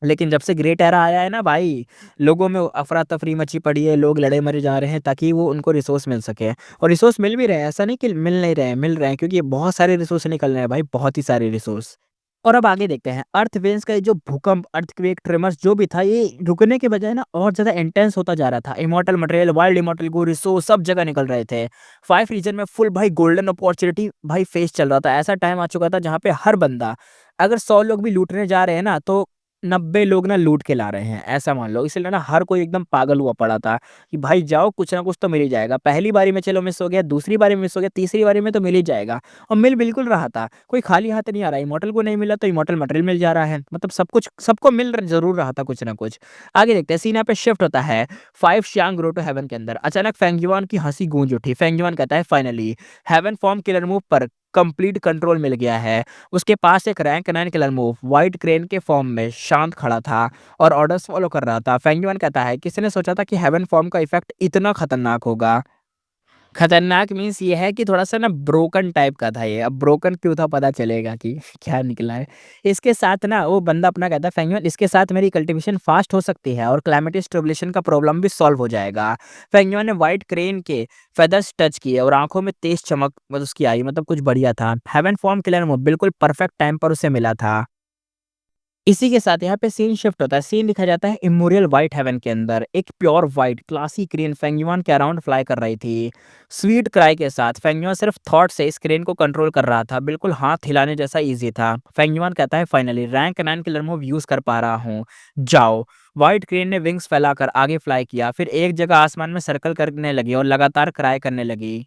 लेकिन जब से ग्रेट एरा आया है ना भाई, लोगों में अफ़रा-तफ़री मची पड़ी है, लोग लड़े-मरे जा रहे हैं ताकि वो उनको रिसोर्स मिल सके, और रिसोर्स मिल भी रहे हैं, ऐसा नहीं कि मिल नहीं रहे हैं, मिल रहे हैं, क्योंकि बहुत सारे रिसोर्स निकल रहे हैं भाई, बहुत ही सारे रिसोर्स। और अब आगे देखते हैं, अर्थ वेन्स का ये जो भूकंप, अर्थक्वेक, ट्रेमर्स जो भी था, ये रुकने के बजाय ना और ज़्यादा इंटेंस होता जा रहा था। इमॉर्टल मटेरियल, वाइल्ड इमॉर्टल को रिसोर्स सब जगह निकल रहे थे। 5 रीजन में फुल भाई गोल्डन अपॉर्च्युनिटी भाई फेस चल रहा था। ऐसा टाइम आ चुका था जहाँ पे हर बंदा, अगर 100 लोग भी लूटने जा रहे हैं ना, तो 90 लोग ना लूट के ला रहे हैं, ऐसा मान लो। इसलिए ना हर कोई एकदम पागल हुआ पड़ा था कि भाई जाओ, कुछ ना कुछ तो मिल ही जाएगा। पहली बारी में चलो मिस हो गया, दूसरी बारी में मिस हो गया, तीसरी बारी में तो मिल ही जाएगा। और मिल बिल्कुल रहा था, कोई खाली हाथ नहीं आ रहा। इमॉर्टल को नहीं मिला तो इमॉर्टल मटेरियल मिल जा रहा है, मतलब सब कुछ सबको जरूर रहा था कुछ ना कुछ। आगे देखते हैं, सीन यहाँ पे शिफ्ट होता है 5 शांग रो टू हेवन के अंदर। अचानक फेंगयुआन की हंसी गूंज उठी। फेंगयुआन कहता है finally heaven form killer move पर कंप्लीट कंट्रोल मिल गया है। उसके पास एक rank 9 killer move white crane के फॉर्म में शांत खड़ा था और ऑर्डर्स फॉलो कर रहा था। फेंगयुआन कहता है, किसी ने सोचा था कि हेवन फॉर्म का इफेक्ट इतना खतरनाक होगा? खतरनाक मीन्स ये है कि थोड़ा-सा ना ब्रोकन टाइप का था ये। अब ब्रोकन क्यों था पता चलेगा कि क्या निकला है। इसके साथ ना वो बंदा अपना कहता है फेंगयुआन, इसके साथ मेरी कल्टीवेशन फास्ट हो सकती है और क्लाइमेटिक स्टेबलाइजेशन का प्रॉब्लम भी सॉल्व हो जाएगा। फेंगयुआन ने व्हाइट क्रेन के फेदर्स टच किए और आँखों में तेज चमक उसकी आई, मतलब कुछ बढ़िया था। हेवन फॉर्म किलर मूव बिल्कुल परफेक्ट टाइम पर उसे मिला था। इसी के साथ यहाँ पे सीन शिफ्ट होता है। सीन दिखाया जाता है इमोरियल व्हाइट हेवन के अंदर। एक प्योर व्हाइट क्लासी क्रेन फेंगयुआन के अराउंड फ्लाई कर रही थी। स्वीट क्राई के साथ फेंगयुआन सिर्फ थॉट से इस क्रेन को कंट्रोल कर रहा था। बिल्कुल हाथ हिलाने जैसा ईज़ी था। फेंगयुआन कहता है finally rank 9 killer move use कर पा रहा हूँ। जाओ। व्हाइट क्रेन ने विंग्स फैलाकर आगे फ्लाई किया, फिर एक जगह आसमान में सर्कल करने लगी और लगातार क्राई करने लगी।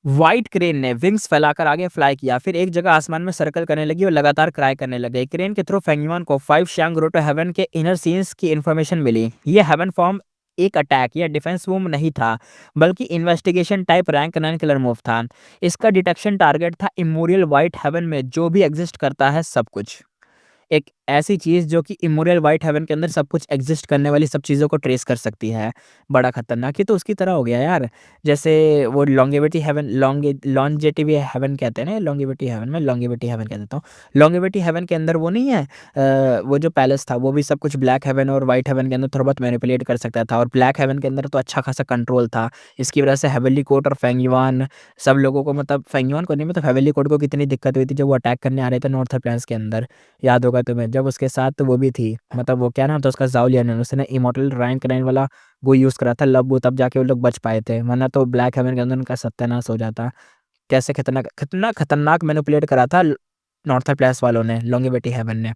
व्हाइट क्रेन ने विंग्स फैलाकर आगे फ्लाई किया, फिर एक जगह आसमान में सर्कल करने लगी और लगातार क्राई करने लगे। क्रेन के थ्रू फेंगयुआन को 5 शांग रोटो हेवन के इनर सीन्स की इन्फॉर्मेशन मिली। ये हेवन फॉर्म एक अटैक या डिफेंस मूव नहीं था, बल्कि investigation type rank 9 killer move था। इसका डिटेक्शन टारगेट था इमोरियल व्हाइट हेवन में जो भी एग्जिस्ट करता है सब कुछ। एक ऐसी चीज़ जो कि इमोरियल व्हाइट हेवन के अंदर सब कुछ एग्ज़िस्ट करने वाली सब चीज़ों को ट्रेस कर सकती है। बड़ा खतरनाक, ये तो उसकी तरह हो गया यार। जैसे वो लॉन्गेविटी हेवन, लॉन्जेटिवी हेवन कहते हैं ना, लॉन्गेविटी हेवन, मैं लॉन्गेविटी हेवन कह देता हूँ। लॉन्गेविटी हेवन के अंदर वो नहीं है, वो जो पैलेस था वो भी सब कुछ ब्लैक हेवन और व्हाइट हेवन के अंदर थोड़ा बहुत मैनिपुलेट कर सकता था, और ब्लैक हेवन के अंदर तो अच्छा खासा कंट्रोल था। इसकी वजह से हेवनली कोर्ट और फेंगयुआन सब लोगों को, मतलब फेंगयुआन को नहीं, मतलब हेवनली कोर्ट को कितनी दिक्कत हुई थी जब वो अटैक करने आ रहे थे नॉर्थ प्लेन्स के अंदर। याद होगा तुम्हें, जब उसके साथ वो भी थी, मतलब वो क्या नाम था उसका, ज़ाओ लियान, उसने इमॉर्टल रैंक 9 वाला वो यूज़ करा था लब, तब जाके वो लोग बच पाए थे, वरना तो ब्लैक हेवन के अंदर उनका सत्यानाश हो जाता। कैसे खतरनाक, कितना खतरनाक मैनिपुलेट करा था नॉर्थ प्लेस वालों ने, लॉन्गेविटी हेवन ने।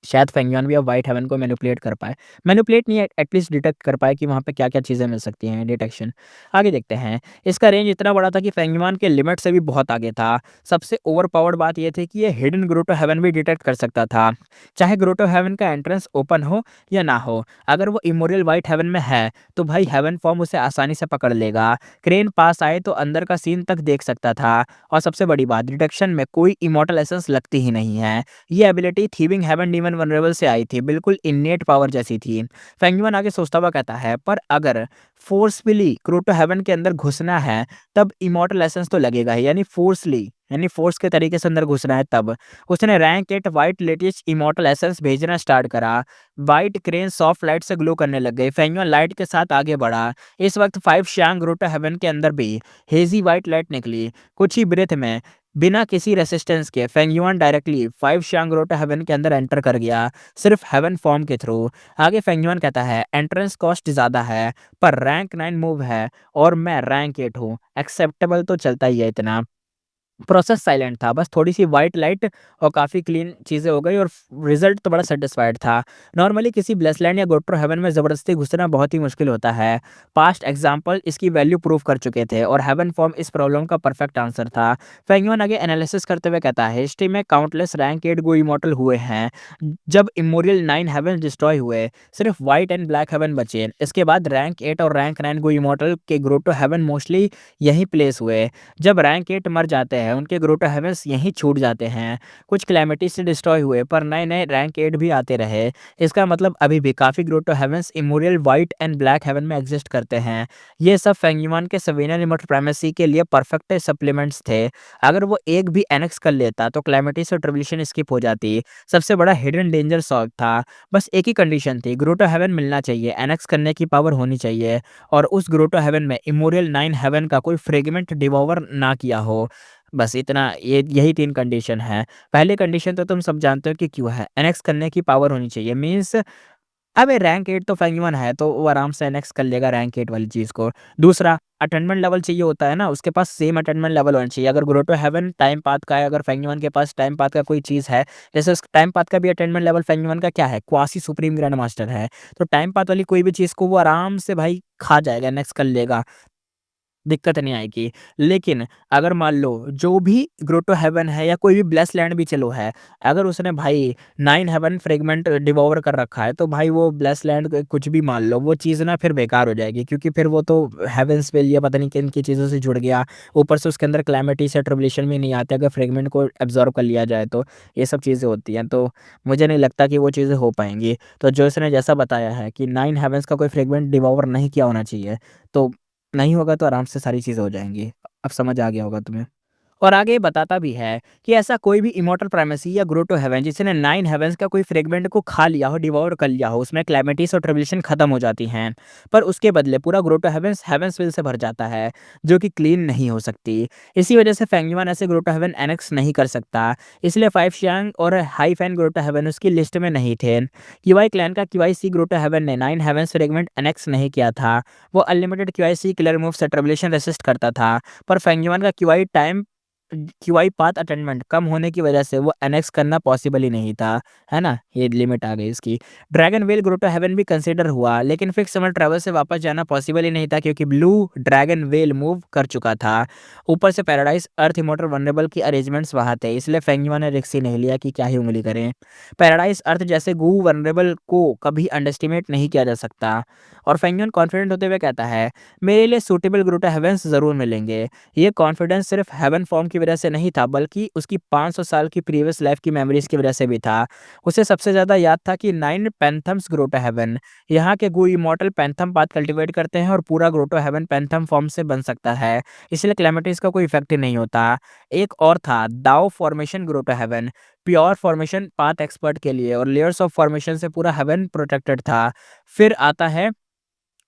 शायद फेंगयुआन भी अब व्हाइट हेवन को मैनिपुलेट कर पाए। मैनिपुलेट नहीं, एटलीस्ट डिटेक्ट कर पाए कि वहाँ पे क्या-क्या चीज़ें मिल सकती हैं, डिटेक्शन। आगे देखते हैं। इसका रेंज इतना बड़ा था कि फेंगयुआन के लिमिट से भी बहुत आगे था। सबसे ओवरपावर्ड बात ये थी कि ये हिडन ग्रोटो हेवन भी डिटेक्ट कर सकता था। चाहे ग्रोटो हेवन का एंट्रेंस ओपन हो या ना हो। अगर वो इमोरियल व्हाइट हेवन में है, तो भाई हेवन फॉर्म उसे आसानी से पकड़ लेगा। क्रेन पास आए तो अंदर का सीन तक देख सकता था। और सबसे बड़ी बात, डिटेक्शन में कोई इमॉर्टल एसेंस लगती ही नहीं है। ये एबिलिटी थीविंग हेवन डीमन वनरेबल से आई थी, बिल्कुल इन्नेट पावर जैसी थी। फेंगयुआन आगे सोचता हुआ कहता है, पर अगर फोर्सफुली क्रोटो हेवन के अंदर घुसना है, तब इमॉर्टल एसेंस तो लगेगा ही, यानी फोर्सली, यानी फोर्स के तरीके से अंदर घुसना है तब। उसने rank 8 white latest immortal essence भेजना स्टार्ट करा। व्हाइट क्रेन सॉफ्ट लाइट से ग्लो करने लग गई। फेंगयुआन लाइट के साथ आगे बढ़ा। इस वक्त 5 शांग ग्रोटो हेवन के अंदर भी हेजी व्हाइट लाइट निकली। कुछ ही ब्रेथ में, बिना किसी रेसिस्टेंस के, फेंगयुआन डायरेक्टली 5 शांगरोटा हेवन के अंदर एंटर कर गया, सिर्फ हेवन फॉर्म के थ्रू। आगे फेंगयुआन कहता है, एंट्रेंस कॉस्ट ज़्यादा है, पर रैंक 9 मूव है और मैं रैंक 8 हूँ, एक्सेप्टेबल तो चलता ही है इतना। प्रोसेस साइलेंट था, बस थोड़ी-सी व्हाइट लाइट और काफ़ी क्लीन चीज़ें हो गई और रिज़ल्ट तो बड़ा सैटिस्फाइड था। नॉर्मली किसी ब्लेसलैंड या गोट्रो हेवन में ज़बरदस्ती घुसना बहुत ही मुश्किल होता है। पास्ट एग्ज़ाम्पल इसकी वैल्यू प्रूव कर चुके थे और हेवन फॉर्म इस प्रॉब्लम का परफेक्ट आंसर था। फेंगयुआन आगे एनालिसिस करते हुए कहता है, हिस्ट्री में काउंटलेस रैंक 8 गो इमॉर्टल हुए हैं। जब इमोरियल 9 हेवन डिस्ट्रॉय हुए, सिर्फ व्हाइट एंड ब्लैक हेवन बचे। इसके बाद रैंक 8 और रैंक 9 गो इमॉर्टल के ग्रोटो हेवन मोस्टली यहीं प्लेस हुए। जब रैंक 8 मर जाते हैं, उनके ग्रोटो हेवंस यहीं छूट जाते हैं। कुछ कैलेमिटी से डिस्ट्रॉय हुए, पर नए-नए रैंक 8 भी आते रहे। इसका मतलब अभी भी काफ़ी ग्रोटो हेवंस इमोरियल व्हाइट एंड ब्लैक हेवन में एग्जिस्ट करते हैं। ये सब फेंगयुआन के सवीनियर इमॉर्टल प्राइमेसी के लिए परफेक्ट सप्लीमेंट्स थे। अगर वो एक भी एनेक्स कर लेता, तो कैलेमिटीज और ट्रिब्यूलेशन स्किप हो जाती। सबसे बड़ा हिडन डेंजर सॉल्व था। बस एक ही कंडीशन थी, ग्रोटो हेवन मिलना चाहिए, एनेक्स करने की पावर होनी चाहिए और उस ग्रोटो हेवन में इमोरियल 9 हेवन का कोई फ्रेगमेंट डिवॉवर ना किया हो। बस इतना, ये यही 3 कंडीशन है। पहली कंडीशन तो तुम सब जानते हो कि क्यों है, एनेक्स करने की पावर होनी चाहिए, मीन्स अबे रैंक 8 तो फेंगयुआन है, तो वो आराम से एनेक्स कर लेगा रैंक 8 वाली चीज़ को। दूसरा, अटेनमेंट लेवल चाहिए होता है ना, उसके पास सेम अटेनमेंट लेवल होना चाहिए। अगर ग्रोटो हेवन टाइम पाथ का है, अगर फेंगयुआन के पास टाइम पाथ का कोई चीज़ है, जैसे उस टाइम पाथ का भी अटेनमेंट लेवल फेंगयुआन का क्या है, क्वासी सुप्रीम ग्रैंड मास्टर है। तो टाइम पाथ वाली कोई भी चीज़ को वो आराम से भाई खा जाएगा, एनेक्स कर लेगा। दिक्कत नहीं आएगी। लेकिन अगर मान लो जो भी ग्रोटो हेवन है या कोई भी ब्लेस लैंड भी चलो है, अगर उसने भाई 9 हेवन फ्रेगमेंट डिवोर कर रखा है, तो भाई वो ब्लेस लैंड कुछ भी मान लो, वो चीज़ ना फिर बेकार हो जाएगी, क्योंकि फिर वो तो हेवेंस पे या पता नहीं किन-किन चीज़ों से जुड़ गया। ऊपर से उसके अंदर कैलेमिटीज़ या ट्रिब्यूलेशन भी नहीं आते, अगर फ्रेगमेंट को एब्ज़ॉर्ब कर लिया जाए तो। ये सब चीज़ें होती हैं, तो मुझे नहीं लगता कि वो चीज़ें हो पाएँगी। तो जो इसने जैसा बताया है कि 9 हेवेंस का कोई फ्रेगमेंट डिवोर नहीं किया होना चाहिए, तो नहीं होगा तो आराम से सारी चीज़ें हो जाएँगी। अब समझ आ गया होगा तुम्हें। और आगे ये बताता भी है कि ऐसा कोई भी इमॉर्टल प्राइमेसी या ग्रोटो हेवन जिसने 9 हेवंस का कोई फ्रेगमेंट को खा लिया हो, डिवोर कर लिया हो, उसमें कैलेमिटीज़ और ट्रिब्यूलेशन खत्म हो जाती हैं। पर उसके बदले पूरा ग्रोटो हेवंस हेवंसविल से भर जाता है, जो कि क्लीन नहीं हो सकती। इसी वजह से फेंगयुआन ऐसे ग्रोटो हेवन एनेक्स नहीं कर सकता। इसलिए 5 शियांग और हाई फैन ग्रोटो हेवन उसकी लिस्ट में नहीं थे। क्यूआई क्लैन का क्यूआईसी ग्रोटो हेवन ने 9 हेवंस फ्रेगमेंट एनेक्स नहीं किया था। वो अनलिमिटेड क्यूआईसी किलर मूव से ट्रिब्यूलेशन रेसिस्ट करता था। पर फेंगयुआन का क्यूआई पाथ अटेनमेंट कम होने की वजह से वो एनेक्स करना पॉसिबल ही नहीं था, है ना? ये लिमिट आ गई इसकी। ड्रैगन व्हील ग्रोटो हेवन भी कंसीडर हुआ, लेकिन फिक्स समर ट्रैवल से वापस जाना पॉसिबल ही नहीं था, क्योंकि ब्लू ड्रैगन व्हील मूव कर चुका था। ऊपर से पैराडाइज अर्थ इमॉर्टल वल्नरेबल की अरेंजमेंट्स वहाँ थे, इसलिए फेंगयुआन ने रिस्क ही नहीं लिया कि क्या ही उंगली करें। पैराडाइज अर्थ जैसे गू वल्नरेबल को कभी अंडरएस्टिमेट नहीं किया जा सकता। और फेंगयुआन कॉन्फिडेंट होते हुए कहता है, मेरे लिए सूटेबल ग्रोटो हेवंस ज़रूर मिलेंगे। ये कॉन्फिडेंस सिर्फ हेवन फॉर्म की वजह से नहीं था, बल्कि उसकी 500 साल की प्रीवियस लाइफ की मेमोरीज की वजह से भी था। उसे सबसे ज़्यादा याद था कि 9 पैंथम्स ग्रोटो हेवन, यहाँ के गू इमॉर्टल पैंथम पाथ कल्टीवेट करते हैं और पूरा ग्रोटो हेवन पैंथम फॉर्म से बन सकता है, इसलिए कैलेमिटीज का कोई इफेक्ट ही नहीं होता। एक और था Dao formation grotto heaven, pure formation path expert के लिए, और लेयर्स ऑफ फॉर्मेशन से पूरा हेवन प्रोटेक्टेड था। फिर आता है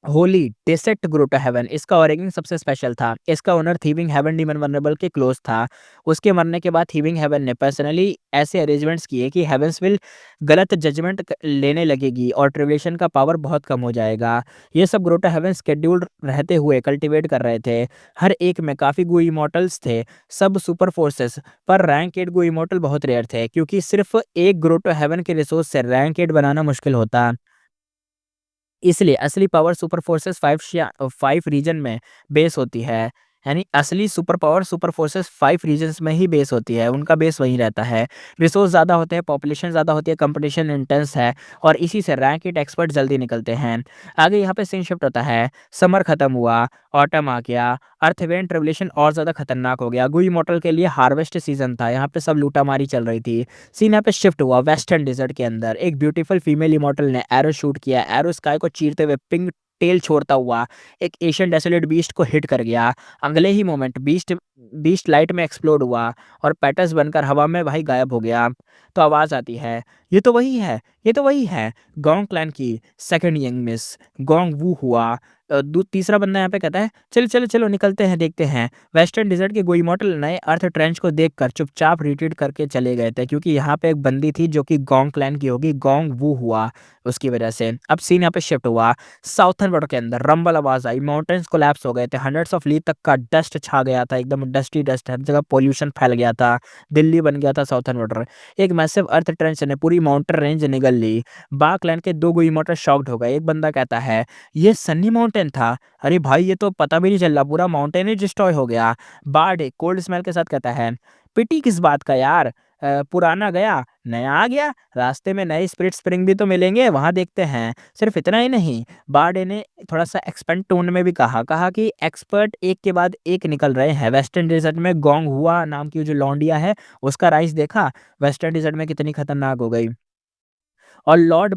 होली डेसेक्ट ग्रोटो हेवन, इसका ओरिजिन सबसे स्पेशल था। इसका ओनर थीविंग हेवन डीमन वनरेबल के क्लोज था। उसके मरने के बाद थीविंग हेवन ने पर्सनली ऐसे अरेंजमेंट्स किए कि हेवंस विल गलत जजमेंट लेने लगेगी और ट्रिब्यूलेशन का पावर बहुत कम हो जाएगा। ये सब ग्रोटो हेवन स्केड्यूल्ड रहते हुए कल्टीवेट कर रहे थे। हर एक में काफ़ी गो इमोटल्स थे, सब सुपर फोर्सेस। पर रैंक 8 गो इमोटल बहुत रेयर थे, क्योंकि सिर्फ एक ग्रोटो हेवन के रिसोर्स से रैंक 8 बनाना मुश्किल होता। इसलिए असली पावर सुपर फोर्सेस 5 रीजन में बेस होती है। यानी असली super power super forces 5 regions में ही बेस होती है, उनका बेस वहीं रहता है। रिसोर्स ज़्यादा होते हैं, पॉपुलेशन ज़्यादा होती है, कंपटीशन इंटेंस है, और इसी से रैंक इट एक्सपर्ट जल्दी निकलते हैं। आगे यहाँ पे सीन शिफ्ट होता है। समर खत्म हुआ, ऑटम आ गया, अर्थ इवेंट रेवोल्यूशन और ज़्यादा खतरनाक हो गया। गुई मॉडल के लिए हार्वेस्ट सीजन था, यहाँ पे सब लूटामारी चल रही थी। सीन यहाँ पे शिफ्ट हुआ वेस्टर्न डिजर्ट के अंदर। एक ब्यूटीफुल फीमेल इमॉर्टल ने एरो शूट किया। एरो स्काई को चीरते हुए पिंक टेल छोड़ता हुआ एक एशियन डेसोलेट बीस्ट को हिट कर गया। अगले ही मोमेंट बीस्ट बीस्ट लाइट में एक्सप्लोड हुआ और पैटर्स बनकर हवा में भाई गायब हो गया। तो आवाज़ आती है, ये तो वही है, ये तो वही है। गोंग क्लैन की सेकंड यंग मिस गोंग वू हुआ। तीसरा बंदा यहाँ पे कहता है, चलो चलो चलो निकलते हैं, देखते हैं। वेस्टर्न डिजर्ट के गोइमोटल नए अर्थ ट्रेंच को देखकर चुपचाप रिट्रीट करके चले गए थे, क्योंकि यहाँ पे एक बंदी थी जो कि गोंग क्लैन की होगी, गोंग वू हुआ उसकी वजह से। अब सीन यहाँ पे शिफ्ट हुआ साउथर्न बॉर्डर के अंदर। रंबल आवाज आई, माउंटेन्स कोलैप्स हो गए थे, हंड्रेड्स ऑफ लीग तक का डस्ट छा गया था, एकदम डस्टी डस्ट, हर जगह पोल्यूशन फैल गया था, दिल्ली बन गया था साउथर्न बॉर्डर। एक मैसिव अर्थ ट्रेंच ने पूरी माउंटेन रेंज निगल ली। बाक लैंड के दो गोइमोटर शॉक्ड हो गए। एक बंदा कहता है, ये सन्नी माउंटेन था। अरे भाई ये तो पता भी नहीं चल रहा, पूरा माउंटेन ही डिस्ट्रॉय हो गया। बार्ड कोल्ड स्मेल के साथ कहता है, पिटी किस बात का यार, पुराना गया नया आ गया, रास्ते में नए स्पिरिट स्प्रिंग भी तो मिलेंगे, वहां देखते हैं। सिर्फ इतना ही नहीं, बार्डे ने थोड़ा सा एक्सपेंड टोन में भी कहा कि एक्सपर्ट एक के बाद एक निकल रहे हैं। वेस्टर्न डेजर्ट में गोंग हुआ नाम की जो लौंडिया है, उसका राइस देखा वेस्टर्न डेजर्ट में कितनी खतरनाक हो गई। और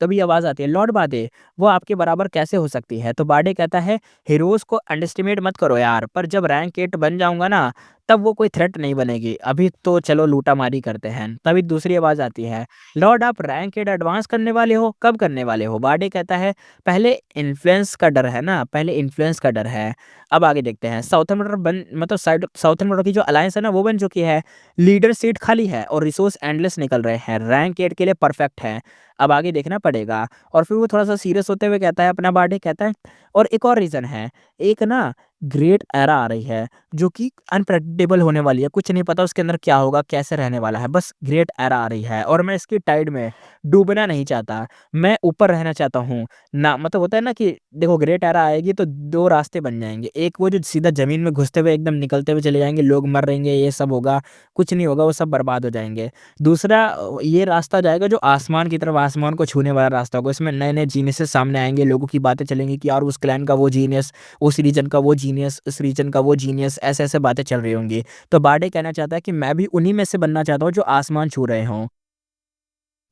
तभी आवाज आती है, लॉर्ड बादे वो आपके बराबर कैसे हो सकती है? तो बाडे कहता है, हीरोज को अंडरस्टिमेट मत करो यार, पर जब रैंक 8 बन जाऊंगा ना, तब वो कोई थ्रेट नहीं बनेगी। अभी तो चलो लूटा मारी करते हैं। तभी दूसरी आवाज आती है, लॉर्ड आप रैंक 8 एडवांस करने वाले हो, कब करने वाले हो? बाडे कहता है, पहले इन्फ्लुएंस का डर है ना, पहले इन्फ्लुएंस का डर है। अब आगे देखते हैं। साउथर्न बॉर्डर बन मतलब साइड साउथर्न बॉर्डर की जो अलायंस है ना, वो बन चुकी है। लीडर सीट खाली है और रिसोर्स एंडलेस निकल रहे हैं, रैंक 8 के लिए परफेक्ट है। अब आगे देखना पड़ेगा। और फिर वो थोड़ा-सा सीरियस होते हुए कहता है, अपना बार्डे कहता है, और एक और रीज़न है, एक ना ग्रेट एरा आ रही है, जो कि अनप्रेडिक्टेबल होने वाली है। कुछ नहीं पता उसके अंदर क्या होगा, कैसे रहने वाला है, बस ग्रेट एरा आ रही है और मैं इसकी टाइड में डूबना नहीं चाहता, मैं ऊपर रहना चाहता हूँ। ना मतलब होता है ना कि देखो ग्रेट एरा आएगी तो 2 रास्ते बन जाएँगे, एक वो जो सीधा ज़मीन में घुसते हुए एकदम निकलते हुए चले जाएँगे, लोग मर रहेंगे, ये सब होगा, कुछ नहीं होगा, वो सब बर्बाद हो जाएँगे। दूसरा ये रास्ता जाएगा जो आसमान की तरफ, आसमान को छूने वाला रास्ता होगा। इसमें नए-नए जीनियसेस सामने आएँगे, लोगों की बातें चलेंगी कि यार उस क्लैन का वो जीनियस, उस रीजन का वो जीनियस, इस रीजन का वो जीनियस, ऐसे-ऐसे बातें चल रही होंगी। तो बार्डे कहना चाहता है कि मैं भी उन्हीं में से बनना चाहता हूँ जो आसमान छू रहे हों।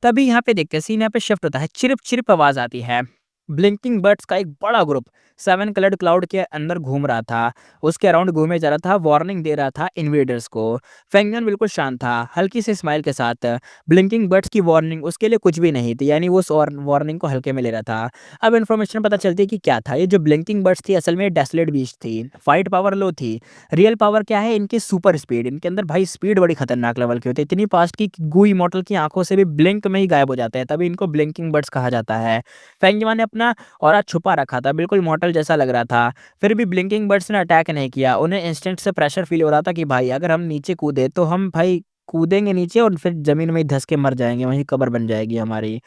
तभी यहाँ पे देखते हैं, सीन यहाँ पे शिफ्ट होता है, चिर्प-चिर्प आवाज़ आती है। ब्लिंकिंग बर्ड्स का एक बड़ा ग्रुप 7 कलर्ड क्लाउड के अंदर घूम रहा था। उसके अराउंड घूमे जा रहा था, वार्निंग दे रहा था इन्वेडर्स को। फेंगन बिल्कुल शांत था, हल्की सी स्माइल के साथ। ब्लिंकिंग बर्ड्स की वार्निंग उसके लिए कुछ भी नहीं थी, यानी वो उस वार्निंग को हल्के में ले रहा था। अब इन्फॉर्मेशन पता चलती है कि क्या था। ये जो ब्लिंकिंग बर्ड्स थी असल में डेसोलेट बीस्ट थी। फाइट पावर लो थी। रियल पावर क्या है? इनकी सुपर स्पीड। इनके अंदर भाई स्पीड बड़ी खतरनाक लेवल की होती है, इतनी फास्ट कि गू इमॉर्टल की आंखों से भी ब्लिंक में ही गायब हो जाते हैं, तभी इनको ब्लिंकिंग बर्ड्स कहा जाता है। फेंगमा ने अपना ऑरा छुपा रखा था, बिल्कुल मॉर्टल जैसा लग रहा था। फिर भी ब्लिंकिंग बर्ड्स ने अटैक नहीं किया। उन्हें इंस्टेंट से प्रेशर फील हो रहा था कि भाई अगर हम नीचे कूदे तो हम भाई कूदेंगे नीचे और फिर ज़मीन में ही धँस के मर जाएँगे, वहीं कब्र बन जाएगी हमारी।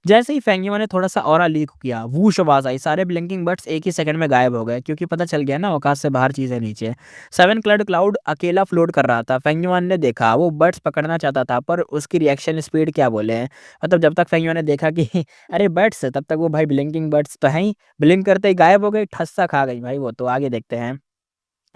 जैसे ही फेंगीमा ने थोड़ा-सा ऑरा लीक किया, वूश आवाज़ आई, सारे ब्लिंकिंग बर्ड्स एक ही सेकंड में गायब हो गए, क्योंकि पता चल गया ना औकात से बाहर चीज़ है नीचे। 7 कलर्ड क्लाउड अकेला फ्लोट कर रहा था। फेंगीमान ने देखा, वो बर्ड्स पकड़ना चाहता था, पर उसकी रिएक्शन स्पीड क्या बोले। मतलब जब तक फेंगीमा ने देखा कि अरे बर्ड्स, तब तक वो भाई ब्लिंकिंग बर्ड्स तो हैं ही, ब्लिंक करते ही गायब हो गई, ठस्सा खा गई भाई वो तो। आगे देखते हैं।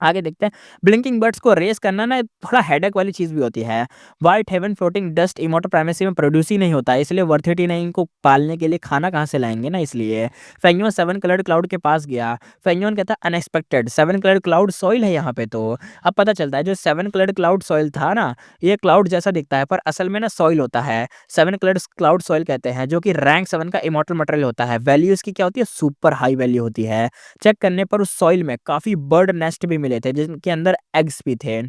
आगे देखते हैं, ब्लिंकिंग बर्ड्स को रेस करना ना थोड़ा हेडेक वाली चीज़ भी होती है। White heaven floating dust immortal primacy में प्रोड्यूस ही नहीं होता है, इसलिए वर्थ इट ही नहीं, इनको पालने के लिए खाना कहाँ से लाएँगे ना इसलिए। फेंगुइन 7 कलर्ड क्लाउड के पास गया। फेंगुइन कहता है अनएक्सपेक्टेड 7 कलर्ड क्लाउड सॉइल है यहाँ पे तो। अब पता चलता है जो 7 कलर्ड क्लाउड सॉइल था ना, ये क्लाउड जैसा दिखता है पर असल में ना सॉइल होता है। 7 कलर्ड क्लाउड सॉइल कहते हैं, जो कि रैंक 7 का इमोर्टल मटेरियल होता है। वैल्यू इसकी क्या होती है? सुपर हाई वैल्यू होती है। चेक करने पर उस सॉइल में काफ़ी बर्ड नेस्ट भी मिले थे जिनके अंदर एग्स भी थे।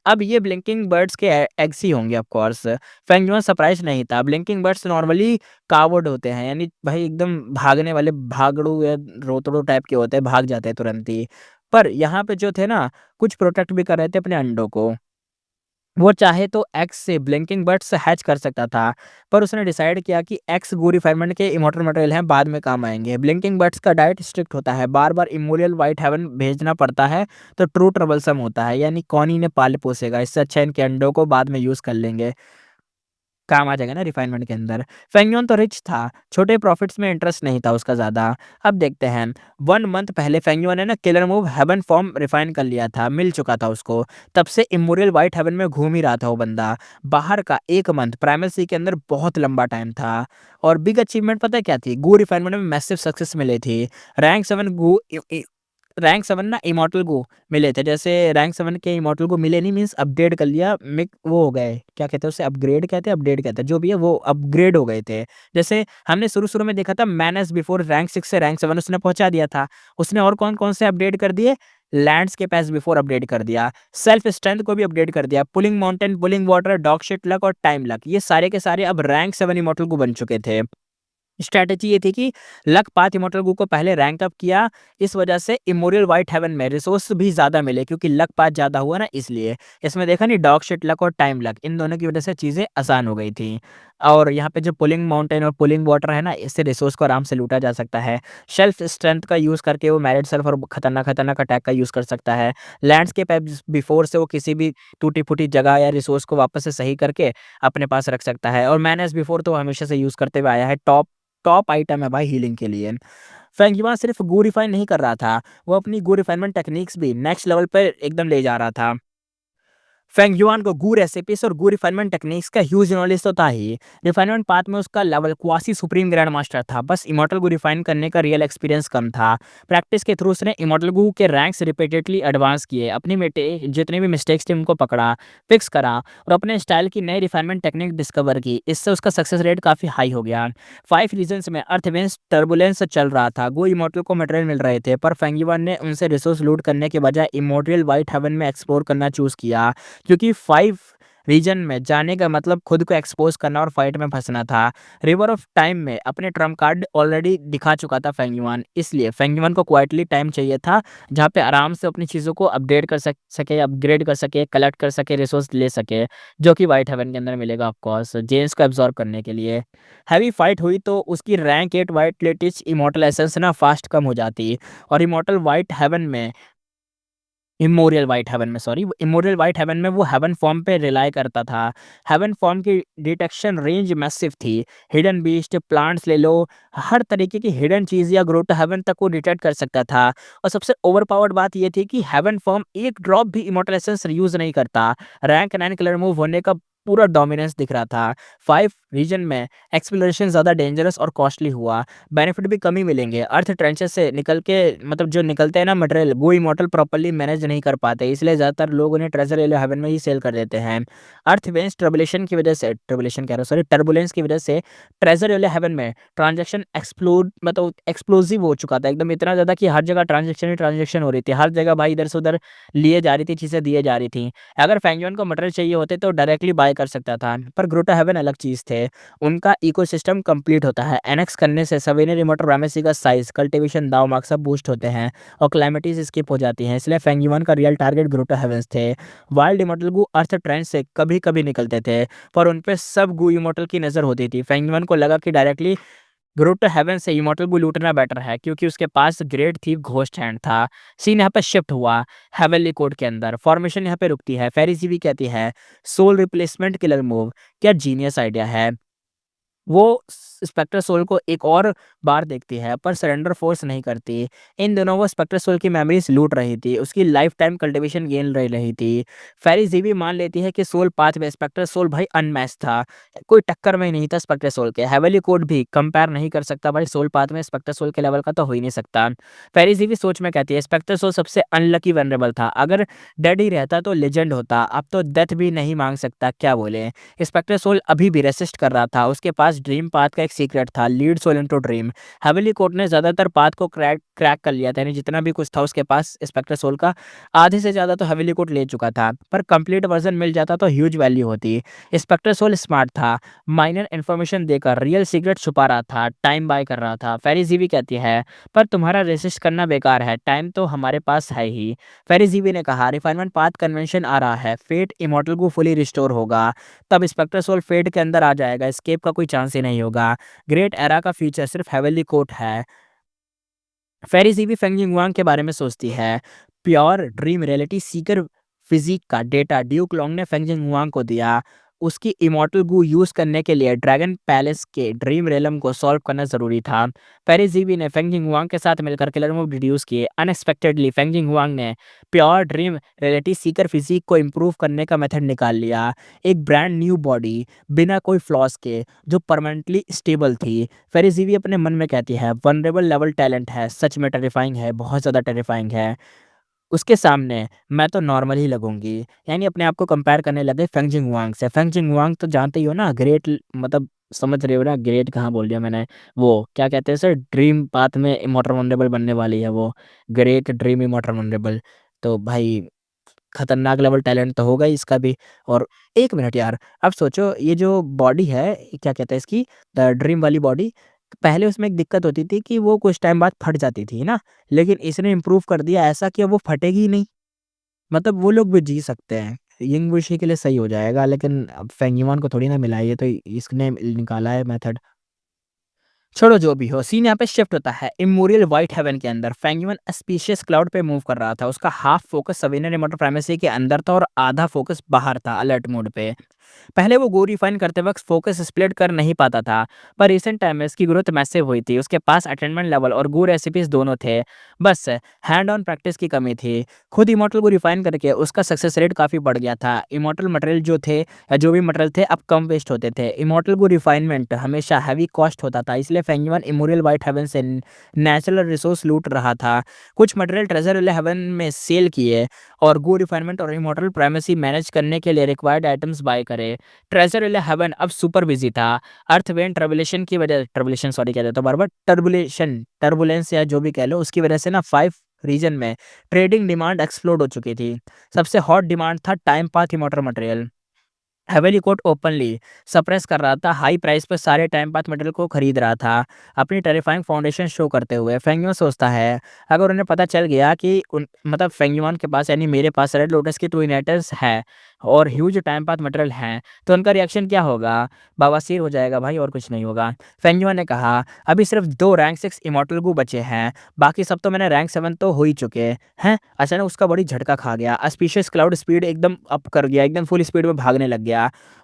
अब ये ब्लिंकिंग बर्ड्स के एग्स ही होंगे ऑफ कोर्स। फेंगुइन सरप्राइज नहीं था। ब्लिंकिंग बर्ड्स नॉर्मली कावर्ड होते हैं, यानी भाई एकदम भागने वाले भागड़ू या रोतड़ू टाइप के होते हैं, भाग जाते हैं तुरंत ही। पर यहाँ पे जो थे ना, कुछ प्रोटेक्ट भी कर रहे थे अपने अंडों को। वो चाहे तो एक्स से ब्लिंकिंग बर्ड्स हैच कर सकता था, पर उसने डिसाइड किया कि एक्स गू रिफाइनमेंट के इमॉर्टल मटेरियल हैं, बाद में काम आएँगे। ब्लिंकिंग बर्ड्स का डाइट स्ट्रिक्ट होता है, बार-बार इमोरियल व्हाइट हेवन भेजना पड़ता है, तो ट्रू ट्रबलसम होता है, यानी कौन इन्हें पाले-पोसेगा, इससे अच्छा इनके अंडों को बाद में यूज़ कर लेंगे। काम आ जाएगा ना रिफाइनमेंट के अंदर। फेंगयोन तो रिच था, छोटे प्रॉफिट्स में इंटरेस्ट नहीं था उसका ज़्यादा। अब देखते हैं, 1 मंथ पहले फेंगयोन ने ना killer move heaven form refine कर लिया था, मिल चुका था उसको। तब से इमोरियल व्हाइट हेवन में घूम ही रहा था वो बंदा। बाहर का 1 मंथ प्राइमल सी के अंदर बहुत लंबा टाइम था। और बिग अचीवमेंट पता है क्या थी? गू रिफाइनमेंट में मैसिव सक्सेस मिली थी। रैंक 7 गू इ इ रैंक 7 ना इमॉर्टल गो मिले थे। जैसे रैंक 7 के इमॉर्टल गो मिले नहीं, मीन्स अपडेट कर लिया, मिक वो हो गए, क्या कहते हैं उसे? अपग्रेड कहते हैं, अपडेट कहते हैं, जो भी है वो अपग्रेड हो गए थे। जैसे हमने शुरू-शुरू में देखा था मैनस बिफोर रैंक 6 से रैंक 7 उसने पहुँचा दिया था। उसने और कौन-कौन से अपडेट कर दिए? लैंड्सकेप एज़ बिफोर अपडेट कर दिया, सेल्फ स्ट्रेंथ को भी अपडेट कर दिया, pulling mountain, pulling water, dog shit luck और टाइम लक, ये सारे के सारे अब रैंक 7 इमॉर्टल गो बन चुके थे। स्ट्रैटेजी ये थी कि लक पाथ इमॉर्टल गू को पहले रैंक अप किया, इस वजह से इमोरियल व्हाइट हेवन में रिसोर्स भी ज़्यादा मिले, क्योंकि लक पाथ ज़्यादा हुआ ना इसलिए। इसमें देखा नहीं, डॉग शिट लक और टाइम लक, इन दोनों की वजह से चीज़ें आसान हो गई थी। और यहाँ पे जो पुलिंग माउंटेन और पुलिंग वाटर है ना, इससे रिसोर्स को आराम से लूटा जा सकता है। सेल्फ स्ट्रेंथ का यूज़ करके वो मैरिड सेल्फ और खतरनाक-खतरनाक अटैक का यूज़ कर सकता है। लैंडस्केप एब्स बिफोर से वो किसी भी टूटी-फूटी जगह या रिसोर्स को वापस से सही करके अपने पास रख सकता है। और मैन एज़ बिफोर तो हमेशा से यूज़ करते हुए आया है, टॉप टॉप आइटम है भाई हीलिंग के लिए। फेंगयुआन सिर्फ गू रिफाइन नहीं कर रहा था, वो अपनी गू रिफाइनमेंट टेक्निक्स भी नेक्स्ट लेवल पे एकदम ले जा रहा था। फेंगयुआन को गू रेसिपीज और गू रिफाइनमेंट टेक्निक्स का ह्यूज नॉलेज तो था ही। रिफाइनमेंट पाथ में उसका level quasi supreme grand master था, बस इमॉर्टल गू रिफाइन करने का रियल एक्सपीरियंस कम था। प्रैक्टिस के थ्रू उसने इमॉर्टल गू के रैंक्स रिपीटेडली एडवांस किए, अपनी जितने भी मिस्टेक्स थे उनको पकड़ा, फिक्स करा और अपने स्टाइल की नई रिफाइनमेंट टेक्निक डिस्कवर की। इससे उसका सक्सेस रेट काफ़ी हाई हो गया। 5 रीजन्स में अर्थवेंस टर्बुलेंस चल रहा था, गो इमॉर्टल को मटेरियल मिल रहे थे, पर फेंगयुआन ने उनसे रिसोर्स लूट करने के बजाय इमॉर्टल व्हाइट हेवन में एक्सप्लोर करना चूज़ किया। क्योंकि 5 रीजन में जाने का मतलब खुद को एक्सपोज़ करना और फाइट में फँसना था। रिवर ऑफ टाइम में अपने ट्रम्प कार्ड ऑलरेडी दिखा चुका था फेंगयुआन, इसलिए फेंगयुआन को क्वाइटली टाइम चाहिए था, जहाँ पे आराम से अपनी चीज़ों को अपडेट कर सके, अपग्रेड कर सके, कलेक्ट कर सके, रिसोर्स ले सके, जो कि व्हाइट हेवन के अंदर मिलेगा ऑफ कोर्स, जेम्स को एब्ज़ॉर्ब करने के लिए। हैवी फाइट हुई तो उसकी rank 8 white lattice immortal essence ना फास्ट कम हो जाती और इमोरियल व्हाइट हेवन में सॉरी, इमोरियल व्हाइट हेवन में वो हेवन फॉर्म पे रिलाई करता था। हेवन फॉर्म की डिटेक्शन रेंज मैसिव थी। हिडन बीस्ट, प्लांट्स ले लो, हर तरीके की हिडन चीज़ या ग्रो टू हेवन तक वो डिटेक्ट कर सकता था। और सबसे ओवरपावर्ड बात ये थी कि हेवन फॉर्म एक ड्रॉप भी इमॉर्टल एसेंस यूज़ नहीं करता। रैंक 9 कलर मूव होने का पूरा डोमिनेंस दिख रहा था। 5 रीजन में एक्सप्लोरेशन ज़्यादा डेंजरस और कॉस्टली हुआ। बेनिफिट भी कम ही मिलेंगे। अर्थ ट्रेंचेस से निकल के मतलब जो निकलते हैं ना मटेरियल, वो इमॉर्टल प्रॉपर्ली मैनेज नहीं कर पाते, इसलिए ज़्यादातर लोग उन्हें ट्रेजर एलो हेवन में ही सेल कर देते हैं। अर्थ वेन्स ट्रबुलेशन की वजह से, ट्रबुलेशन कह रहा हूँ सॉरी, टर्बुलेंस की वजह से ट्रेजर एलो हेवन में ट्रांजैक्शन एक्सप्लोसिव हो चुका था एकदम, इतना ज़्यादा कि हर जगह ट्रांजैक्शन ही ट्रांजैक्शन हो रही थी। हर जगह भाई इधर से उधर लिए जा रही थी, चीज़ें दिए जा रही थी। अगर फेंगयुआन को मटेरियल चाहिए होते तो डायरेक्टली बाय कर सकता था, पर ग्रोटा हेवन अलग चीज़ थे। उनका इकोसिस्टम कंप्लीट होता है। एनेक्स करने से सवेनियर रिमोट प्राइमेसी का साइज, कल्टीवेशन, दाव मार्क्स सब बूस्ट होते हैं और क्लाइमेटीज स्किप हो जाती हैं, इसलिए फेंगयुआन का रियल टारगेट ग्रोटा हेवंस थे। वाइल्ड इमॉर्टल गू अर्थ ट्रेंड से कभी-कभी निकलते थे, पर उन पे सब गू इमॉर्टल की नज़र होती थी। फेंगयुआन को लगा कि डायरेक्टली ग्रोट हेवन से इमॉर्टल को लूटना बेटर है, क्योंकि उसके पास ग्रेट थीव घोस्ट हैंड था। सीन यहाँ पे शिफ्ट हुआ हेवनली कोड के अंदर। फॉर्मेशन यहाँ पे रुकती है। फेरीजी भी कहती है सोल रिप्लेसमेंट किलर मूव, क्या जीनियस आइडिया है। वो स्पेक्टर सोल को एक और बार देखती है पर सरेंडर फोर्स नहीं करती। इन दोनों वो स्पेक्टर सोल की मेमोरीज लूट रही थी, उसकी लाइफ टाइम कल्टिवेशन गेन रही थी। फेरी जीवी मान लेती है कि सोल पाथ में स्पेक्टर सोल भाई अनमैच था, कोई टक्कर में ही नहीं था स्पेक्टर सोल के। हेवली कोड भी कंपेयर नहीं कर सकता भाई सोल पाथ में, स्पेक्टर सोल के लेवल का तो हो ही नहीं सकता। फेरी जीवी सोच में कहती है स्पेक्टर सोल सबसे अनलकी वनरेबल था, अगर डेड ही रहता तो लेजेंड होता, अब तो डेथ भी नहीं मांग सकता, क्या बोले। स्पेक्टर सोल अभी भी रेसिस्ट कर रहा था, उसके पास ड्रीम पाथ का एक सीक्रेट था, lead soul into dream. Heavenly court ने ज्यादातर पाथ को क्रैक क्रैक कर लिया था, यानी जितना भी कुछ था उसके पास स्पेक्टर सोल का आधे से ज्यादा तो हेवली कोर्ट ले चुका था, पर कंप्लीट वर्जन मिल जाता तो ह्यूज वैल्यू होती। स्पेक्टर सोल स्मार्ट था, माइनर इन्फॉर्मेशन देकर रियल सीक्रेट छुपा रहा था, टाइम बाय कर रहा था। फेरी भी कहती है पर तुम्हारा रेसिस्ट करना बेकार है, टाइम तो हमारे पास है ही। फेरी ने कहा रिफाइनमेंट पाथ कन्वेंशन आ रहा है, फेट इमोर्टल को फुली रिस्टोर होगा, तब स्पेक्टर सोल फेट के अंदर आ जाएगा, एस्केप का कोई चांस ही नहीं होगा। ग्रेट एरा का फ्यूचर सिर्फ हेवनली कोर्ट है। फेरी भी फेंगजिंग वांग के बारे में सोचती है। Pure dream reality seeker physique का डेटा ड्यूक लॉन्ग ने फेंगजिंग वांग को दिया। उसकी इमॉर्टल गू यूज करने के लिए ड्रैगन पैलेस के ड्रीम रेलम को सॉल्व करना जरूरी था। फेरी जीवी ने फेंगजिंग वांग के साथ मिलकर किलर मूव डिड्यूस किए। अनएक्सपेक्टेडली फेंगजिंग वांग ने pure dream reality seeker physique को इम्प्रूव करने का मेथड निकाल लिया। एक ब्रांड न्यू बॉडी बिना कोई फ्लॉस के जो परमानेंटली स्टेबल थी। फेरिजीवी अपने मन में कहती है वनरेबल लेवल टैलेंट है, सच में टेरिफाइंग है, बहुत ज़्यादा टेरिफाइंग है। उसके सामने मैं तो नॉर्मल ही लगूंगी, यानी अपने आप को कंपेयर करने लगे फेंगजिंग वांग से। फेंगजिंग वांग तो जानते ही हो ना, ग्रेट मतलब समझ रहे हो ना, ग्रेट कहाँ बोल दिया मैंने, वो क्या कहते हैं सर, ड्रीम पाथ में इमॉर्टल वनरेबल बनने वाली है वो, ग्रेट ड्रीम इमॉर्टल वनरेबल। तो भाई खतरनाक लेवल टैलेंट तो होगा ही इसका भी। और एक मिनट यार, अब सोचो ये जो बॉडी है, क्या कहते हैं इसकी, द ड्रीम वाली बॉडी, पहले उसमें एक दिक्कत होती थी कि वो कुछ टाइम बाद फट जाती थी ना, लेकिन इसने इम्प्रूव कर दिया ऐसा कि अब वो फटेगी ही नहीं, मतलब वो लोग भी जी सकते हैं। यंग बुशी के लिए सही हो जाएगा, लेकिन अब फेंगीमान को थोड़ी ना मिला है, ये तो इसने निकाला है मेथड। छोड़ो जो भी हो, सीन यहाँ पे शिफ्ट होता है इमोरियल व्हाइट हेवन के अंदर। फेंगमन स्पीशियस क्लाउड पे मूव कर रहा था, उसका half focus souvenir remote primacy के अंदर था और आधा फोकस बाहर था अलर्ट मोड पे। पहले वो गो रिफाइन करते वक्त फोकस स्प्लिट कर नहीं पाता था, पर रिसेंट टाइम में इसकी ग्रोथ मैसिव हुई थी। उसके पास अटेनमेंट लेवल और गो रेसिपीज दोनों थे, बस हैंड ऑन प्रैक्टिस की कमी थी। खुद इमोटल को रिफाइन करके उसका सक्सेस रेट काफ़ी बढ़ गया था। इमोटल मटेरियल जो थे या जो भी मटेरियल थे अब कम वेस्ट होते थे। इमोटल को रिफाइनमेंट हमेशा हैवी कॉस्ट होता था, इसलिए फेंगवन इमोरियल वाइट हेवन से नेचुरल रिसोर्स लूट रहा था। कुछ मटेरियल ट्रेजर हेवन में सेल किए और गो रिफाइनमेंट और इमोटल प्राइमेसी मैनेज करने के लिए रिक्वायर्ड आइटम्स बाय करे। ट्रेजर हेवन अब सुपर बिजी था। अर्थ वेन ट्रबुलेशन की वजह, ट्रबुलेशन सॉरी कह देता हूँ बार बार, टर्बुलेशन टर्बुलेंस या जो भी कह लो, उसकी वजह से ना 5 रीजन में ट्रेडिंग डिमांड एक्सप्लोड हो चुकी थी। सबसे हॉट डिमांड था टाइम पाथ इमोटर material. Heavenly court openly suppress कर रहा था, हाई प्राइस पर सारे टाइम पाथ मटेरियल को खरीद रहा था, अपनी टेरिफाइंग फाउंडेशन शो करते हुए। फेंगयुन सोचता है अगर उन्हें पता चल गया कि मतलब फेंगयुन के पास यानी मेरे पास रेड लोटस की ट्विनेटर्स है और ह्यूज टाइम पाथ मटेरियल हैं, तो उनका रिएक्शन क्या होगा, बवासीर हो जाएगा भाई, और कुछ नहीं होगा। फेंगयुन ने कहा अभी सिर्फ 2 रैंक 6 इमोर्टल गु बचे हैं, बाकी सब तो मैंने रैंक 7 तो हो ही चुके हैं। अचानक उसका बड़ी झटका खा गया, स्पीशियस क्लाउड स्पीड एकदम अप कर गया, एकदम फुल स्पीड में भागने लग गया।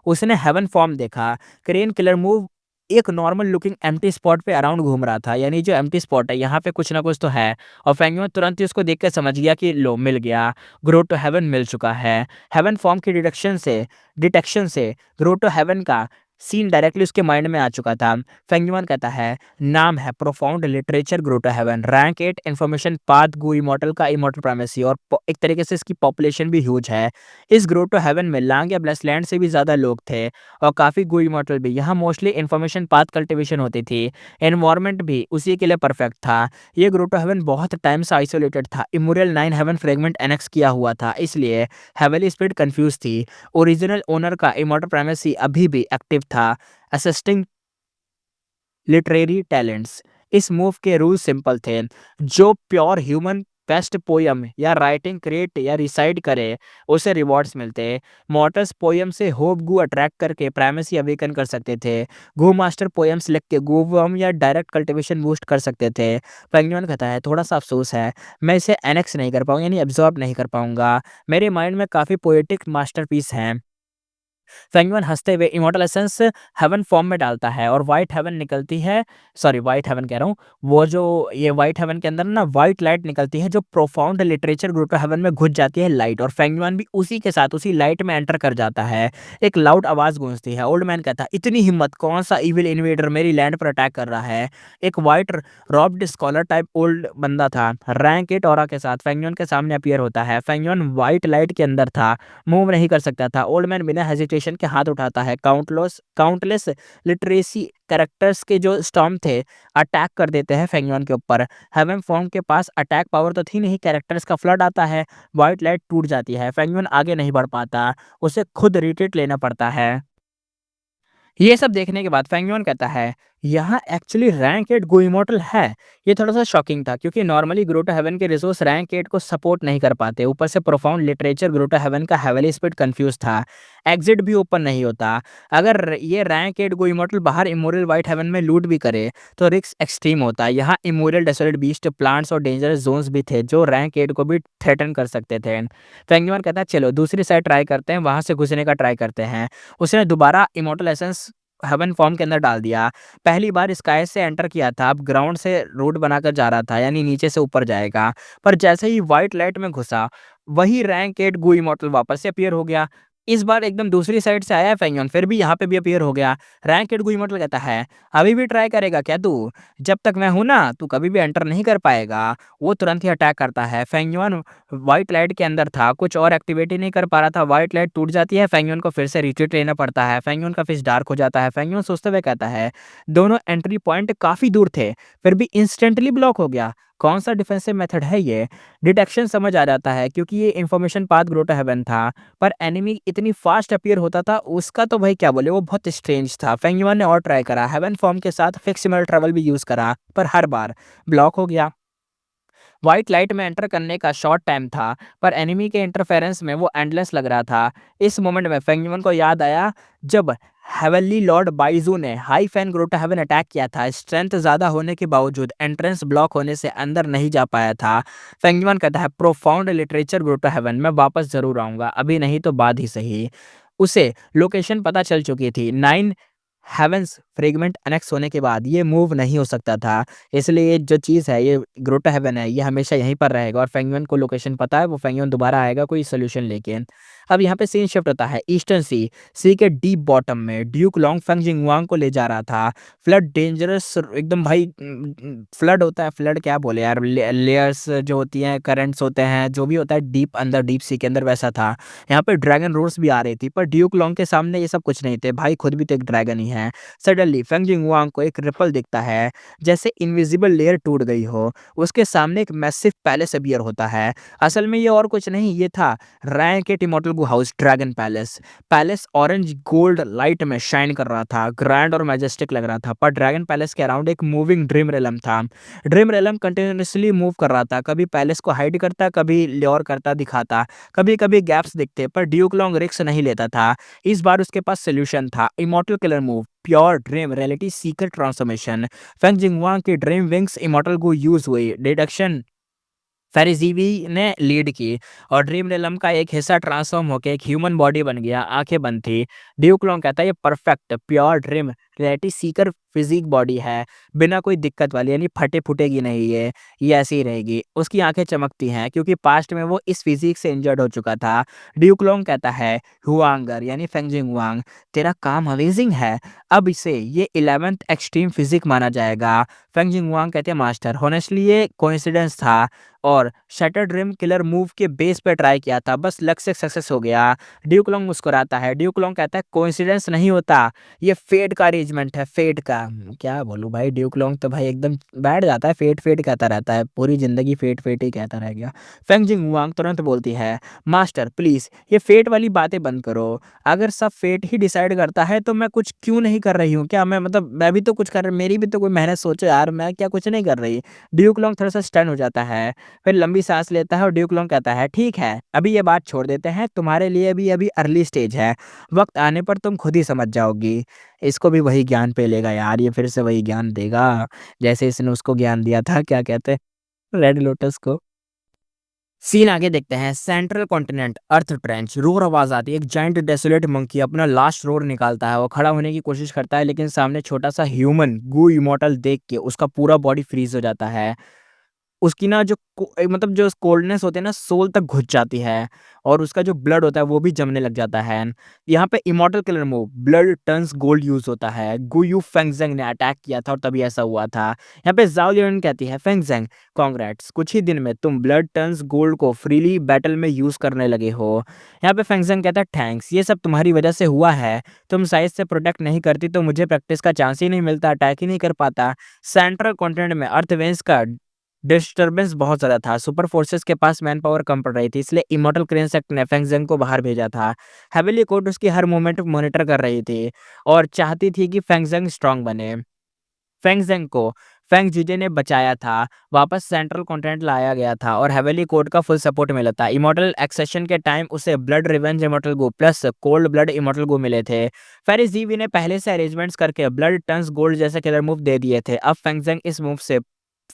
उसने हेवन फॉर्म देखा, क्रेन किलर मूव एक नॉर्मल लुकिंग एम्प्टी स्पॉट पे अराउंड घूम रहा था, यानी जो एम्प्टी स्पॉट है यहाँ पे कुछ ना कुछ तो है। और फेंगयुन तुरंत ही उसको देख कर समझ गया कि लो मिल गया, ग्रो टू हेवन मिल चुका है। हेवन फॉर्म की डिटेक्शन से ग्रो टू हेवन का सीन डायरेक्टली उसके माइंड में आ चुका था। फेंगयुन कहता है नाम है profound literature grow to heaven, rank 8 information path Gu immortal का इमोर्टल प्राइमेसी, और एक तरीके से इसकी पॉपुलेशन भी ह्यूज है। इस ग्रो टू हेवन में लांग या ब्लेसलैंड से भी ज़्यादा लोग थे और काफ़ी गु इमोर्टल भी। यहाँ मोस्टली इन्फॉर्मेशन पाथ कल्टिवेशन होती थी, एनवायरनमेंट भी उसी के लिए परफेक्ट था। ये ग्रो टू हेवन बहुत टाइम से आइसोलेटेड था, इमोरियल 9 हेवन फ्रेगमेंट एनेक्स किया हुआ था, इसलिए हेवली स्पिरिट कंफ्यूज थी। ओरिजिनल ओनर का इमोर्टल प्राइमेसी अभी भी एक्टिव था, असिस्टिंग लिटरेरी टैलेंट्स। इस मूव के रूल सिंपल थे, जो प्योर ह्यूमन बेस्ट पोयम या राइटिंग क्रिएट या रिसाइड करे उसे रिवॉर्ड्स मिलते। मॉर्टल्स पोयम से होप गु अट्रैक्ट करके प्राइमेसी अवेकन कर सकते थे, गु मास्टर पोयम्स लिख के गुवम या डायरेक्ट कल्टिवेशन बूस्ट कर सकते थे। पेंगुइन कहता है थोड़ा सा अफसोस है, मैं इसे एनेक्स नहीं कर पाऊंगा, यानी एब्जॉर्ब नहीं कर पाऊंगा, मेरे माइंड में काफ़ी पोएटिक मास्टरपीस हैं। फेंगयुआन हँसते हुए इमॉर्टल एसेंस हेवन फॉर्म में डालता है और व्हाइट हेवन निकलती है। सॉरी, व्हाइट हेवन कह रहा हूँ, वो जो ये व्हाइट हेवन के अंदर ना व्हाइट लाइट निकलती है जो प्रोफाउंड लिटरेचर ग्रोटो हेवन में घुस जाती है लाइट, और फेंगयुआन भी उसी के साथ उसी लाइट में एंटर कर जाता है। एक लाउड आवाज गूंजती है। ओल्ड मैन कहता है, इतनी हिम्मत, कौन सा इविल इन्वेडर मेरी लैंड पर अटैक कर रहा है। एक white robbed scholar type old बंदा था, रैंक 8 ऑरा के साथ फेंगयुआन के सामने अपीयर होता है। फेंगयुआन व्हाइट लाइट के अंदर था, मूव नहीं कर सकता था। ओल्ड मैन बिना हेजिटेशन के हाथ उठाता है। काउंटलेस लिटरेसी कैरेक्टर्स के जो स्टॉर्म थे अटैक कर देते हैं फेंगयुआन के ऊपर। हेवन फॉर्म के पास अटैक पावर तो थी नहीं, कैरेक्टर्स का फ्लड आता है, व्हाइट लाइट टूट जाती है, फेंगयुआन आगे नहीं बढ़ पाता, उसे खुद रिट्रीट लेना पड़ता है। ये सब देखने के बाद फेंगयुआन कहता है, यहाँ एक्चुअली रैंक 8 गो इमॉर्टल है। ये थोड़ा सा शॉकिंग था क्योंकि नॉर्मली ग्रोटो हेवन के रिसोर्स रैंक 8 को सपोर्ट नहीं कर पाते। ऊपर से प्रोफाउंड लिटरेचर ग्रोटो हेवन का हेवली स्पीड कंफ्यूज था, एग्जिट भी ओपन नहीं होता। अगर ये रैंक 8 गो इमॉर्टल बाहर इमोरल व्हाइट हेवन में लूट भी करे तो रिस्क एक्सट्रीम होता। यहाँ इमोरल डेसोलेट बीस्ट, प्लांट्स और डेंजरस जोन्स भी थे जो रैंक 8 को भी थ्रेटन कर सकते थे। फेंगयुआन कहता है, चलो दूसरी साइड ट्राई करते हैं, वहां से घुसने का ट्राई करते हैं। उसने दोबारा इमॉर्टल एसेंस हेवन फॉर्म के अंदर डाल दिया। पहली बार स्काई से एंटर किया था, अब ग्राउंड से रोड बनाकर जा रहा था, यानी नीचे से ऊपर जाएगा। पर जैसे ही व्हाइट लाइट में घुसा, वही रैंक 8 गू इमॉर्टल वापस से अपीयर हो गया। इस बार एकदम दूसरी साइड से आया है फेंगयुआन, फिर भी यहाँ पे भी अपीयर हो गया। रैंक 8 गू इमॉर्टल कहता है, अभी भी ट्राई करेगा क्या तू? जब तक मैं हूं ना, तू कभी भी एंटर नहीं कर पाएगा। वो तुरंत ही अटैक करता है। फेंगयुआन व्हाइट लाइट के अंदर था, कुछ और एक्टिविटी नहीं कर पा रहा था। व्हाइट लाइट टूट जाती है, फेंगयुआन को फिर से रिट्रीट लेना पड़ता है। फेंगयुआन का फेस डार्क हो जाता है। फेंगयुआन सोचते हुए कहता है, दोनों एंट्री पॉइंट काफी दूर थे, फिर भी इंस्टेंटली ब्लॉक हो गया। कौन सा डिफेंसिव मेथड है ये? डिटेक्शन समझ आ जाता है क्योंकि ये इन्फॉर्मेशन पाथ ग्रोटो हेवन था, पर एनिमी इतनी फास्ट अपीयर होता था उसका तो भाई क्या बोले, वो बहुत स्ट्रेंज था। फेंगयुआन ने और ट्राई करा, हेवन फॉर्म के साथ फिक्सिमल ट्रेवल भी यूज करा, पर हर बार ब्लॉक हो गया। व्हाइट लाइट में एंटर करने का शॉर्ट टाइम था, पर एनिमी के इंटरफेरेंस में वो एंडलेस लग रहा था। इस मोमेंट में फेंगयुआन को याद आया जब हेवनली लॉर्ड बाइजू ने Hai Fan grotto heaven attack किया था। स्ट्रेंथ ज्यादा होने के बावजूद एंट्रेंस ब्लॉक होने से अंदर नहीं जा पाया था। फेंगयुआन कहता है, प्रोफाउंड लिटरेचर ग्रोटो हेवन, मैं वापस जरूर आऊंगा, अभी नहीं तो बाद ही सही। उसे लोकेशन पता चल चुकी थी। 9 हेवेंस फ्रेगमेंट अनेक्स होने के बाद ये मूव नहीं हो सकता था, इसलिए ये जो चीज़ है, ये ग्रोटो हेवन है, ये हमेशा यहीं पर रहेगा। और फेंगयुआन को लोकेशन पता है, वो फेंगयुआन दोबारा आएगा कोई सोल्यूशन लेके। अब यहाँ पे सीन शिफ्ट होता है ईस्टर्न सी के डीप बॉटम में। ड्यूक लॉन्ग फेंग जिंगवांग को ले जा रहा था। फ्लड डेंजरस एकदम भाई, फ्लड होता है, फ्लड क्या बोले यार, लेयर्स जो होती हैं, करंट्स होते हैं, जो भी होता है डीप अंदर, डीप सी के अंदर, वैसा था। यहाँ पे ड्रैगन रोर्स भी आ रही थी, पर ड्यूक लॉन्ग के सामने ये सब कुछ नहीं थे, भाई खुद भी तो एक ड्रैगन ही है। सडनली फेंग जिंगवांग को एक रिपल दिखता है, जैसे इनविजिबल लेयर टूट गई हो। उसके सामने एक मैसिव पैलेस अपीयर होता है। असल में ये और कुछ नहीं, ये था रैंक के immortal Gu house, dragon palace. Palace orange gold light में शाइन कर रहा था, ग्रैंड और मैजेस्टिक लग रहा था, पर ड्रैगन पैलेस के अराउंड एक मूविंग ड्रीम रेलम था। ड्रीम रेलम कंटिन्यूसली मूव कर रहा था, कभी पैलेस को हाइड करता, कभी ल्योर करता दिखाता, कभी कभी गैप्स दिखते, पर ड्यूक लॉन्ग रिस्क नहीं लेता था। इस बार उसके पास सोल्यूशन था, immortal killer move, pure dream reality seeker transformation. फेंग जिंगवांग की ड्रीम विंग्स इमॉर्टल को यूज हुई, डिडक्शन फेरिजीवी ने लीड की, और ड्रीम रेलम का एक हिस्सा ट्रांसफॉर्म होकर एक ह्यूमन बॉडी बन गया, आंखें बंद थी। ड्यूक लॉन्ग कहता है, ये perfect pure dream reality seeker physique body है, बिना कोई दिक्कत वाली, यानी फटे फूटेगी नहीं, ये ऐसी ही रहेगी। उसकी आंखें चमकती हैं क्योंकि पास्ट में वो इस फिजिक से इंजर्ड हो चुका था। ड्यूक लॉन्ग कहता है, हुआंगर यानी फेंग जिंगवांग, तेरा काम अमेजिंग है, अब इसे ये 11th एक्सट्रीम फिजिक माना जाएगा। फेंग जिंगवांग कहते हैं, मास्टर होनेस्टली ये कोइंसिडेंस था, और शटर ड्रीम किलर मूव के बेस पे ट्राई किया था, बस लक से सक्सेस हो गया। ड्यूक लॉन्ग मुस्कुराता है। ड्यूक लॉन्ग कहता है, कोइंसिडेंस नहीं होता, ये फेट का अरेंजमेंट है, फेट का। क्या बोलूं भाई, ड्यूक लॉन्ग तो भाई एकदम बैठ जाता है, फेट फेट कहता रहता है, पूरी जिंदगी फेट फेट ही कहता रह गया। फेंग जिंगवांग तुरंत बोलती है, मास्टर प्लीज ये फेट वाली बातें बंद करो, अगर सब फेट ही डिसाइड करता है तो मैं कुछ क्यों नहीं कर रही हूँ? क्या मैं, मतलब मैं भी तो कुछ कर, मेरी भी तो कोई मेहनत सोचो यार, मैं क्या कुछ नहीं कर रही? ड्यूक लॉन्ग थोड़ा सा स्टन हो जाता है, फिर लंबी सांस लेता है, और ड्यूक लॉन्ग कहता है, ठीक है अभी ये बात छोड़ देते हैं, तुम्हारे लिए भी अभी अर्ली स्टेज है, वक्त आने पर तुम खुद ही समझ जाओगी। इसको भी वही ज्ञान पे लेगा यार, ये फिर से वही ज्ञान देगा जैसे इसने उसको ज्ञान दिया था, क्या कहते हैं, रेड लोटस को। सीन आगे देखते हैं। सेंट्रल कॉन्टिनेंट अर्थ ट्रेंच, रोर आवाज आती है। एक जाइंट डेसोलेट मंकी अपना लास्ट रोर निकालता है। वो खड़ा होने की कोशिश करता है लेकिन सामने छोटा सा ह्यूमन गू इमोर्टल देख के उसका पूरा बॉडी फ्रीज हो जाता है। उसकी ना जो मतलब जो कोल्डनेस होती है ना सोल तक घुस जाती है और उसका जो ब्लड होता है वो भी जमने लग जाता है। यहाँ पे immortal killer move blood turns gold use होता है। गुयू फेंगजेंग ने अटैक किया था और तभी ऐसा हुआ था। यहाँ पे जाओ लियन कहती है फेंगजेंग कांग्रेट्स, कुछ ही दिन में तुम ब्लड टर्न्स गोल्ड को फ्रीली बैटल में यूज करने लगे हो। यहाँ पे फेंगजेंग कहता है थैंक्स, ये सब तुम्हारी वजह से हुआ है। तुम साइज से प्रोटेक्ट नहीं करती तो मुझे प्रैक्टिस का चांस ही नहीं मिलता, अटैक ही नहीं कर पाता। सेंट्रल कॉन्टिनेंट में अर्थवेंस का डिस्टरबेंस बहुत ज्यादा था। सुपर फोर्सेस के पास मैन पावर कम पड़ रही थी, इसलिए इमॉर्टल क्रेन सेक्ट ने फेंगजेंग को बाहर भेजा था। हेवेली कोर्ट उसकी हर मूवमेंट मॉनिटर कर रही थी और चाहती थी कि फेंगजेंग स्ट्रांग बने। फेंगजेंग को फेंग जीजे ने बचाया था, वापस सेंट्रल कॉन्टिनेंट लाया गया था और हेवेली कोर्ट का फुल सपोर्ट मिला था। इमॉर्टल एक्सेशन के टाइम उसे ब्लड रिवेंज इमॉर्टल गो प्लस कोल्ड ब्लड इमॉर्टल गो मिले थे। फेरिस जीवी ने पहले से अरेंजमेंट्स करके ब्लड टर्न्स गोल्ड जैसे किलर मूव दे दिए थे। अब फेंगजेंग इस मूव से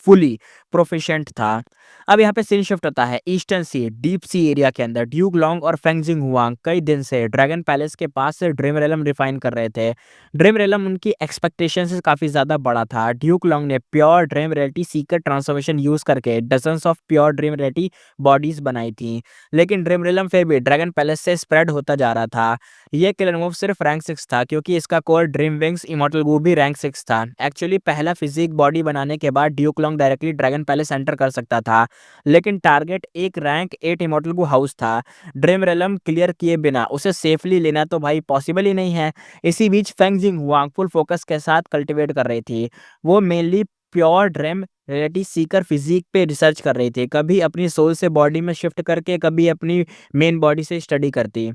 फुली प्रोफिशिएंट था। अब यहाँ पे सीन शिफ्ट होता है ईस्टर्न सी डीप सी एरिया के अंदर। ड्यूक लॉन्ग और फेंगजिंग हुआंग कई दिन से ड्रैगन पैलेस के पास से ड्रीम रेलम रिफाइन कर रहे थे। ड्रीम रेलम उनकी एक्सपेक्टेशन से काफी ज्यादा बड़ा था। ड्यूक लॉन्ग ने pure dream reality seeker transformation use करके dozens of pure dream reality bodies बनाई थी, लेकिन ड्रीम रेलम फिर भी ड्रैगन पैलेस से स्प्रेड होता जा रहा था। ये किलर मूव सिर्फ रैंक 6 था क्योंकि इसका कोर ड्रीम विंग्स इमॉर्टल गू भी रैंक 6 था। एक्चुअली पहला फिजिक बॉडी बनाने के बाद Duke long directly dragon palace enter कर सकता था, लेकिन टारगेट एक रैंक 8 इमॉर्टल गू हाउस था। ड्रीम रेलम क्लियर किए बिना उसे सेफली लेना तो भाई पॉसिबल ही नहीं है। इसी बीच फेंगजिंग हुआंग फुल फोकस के साथ कल्टिवेट कर रही थी। वो mainly pure dream reality seeker physique पे रिसर्च कर रही थी, कभी अपनी सोल से बॉडी में शिफ्ट करके कभी अपनी मेन बॉडी से स्टडी करती।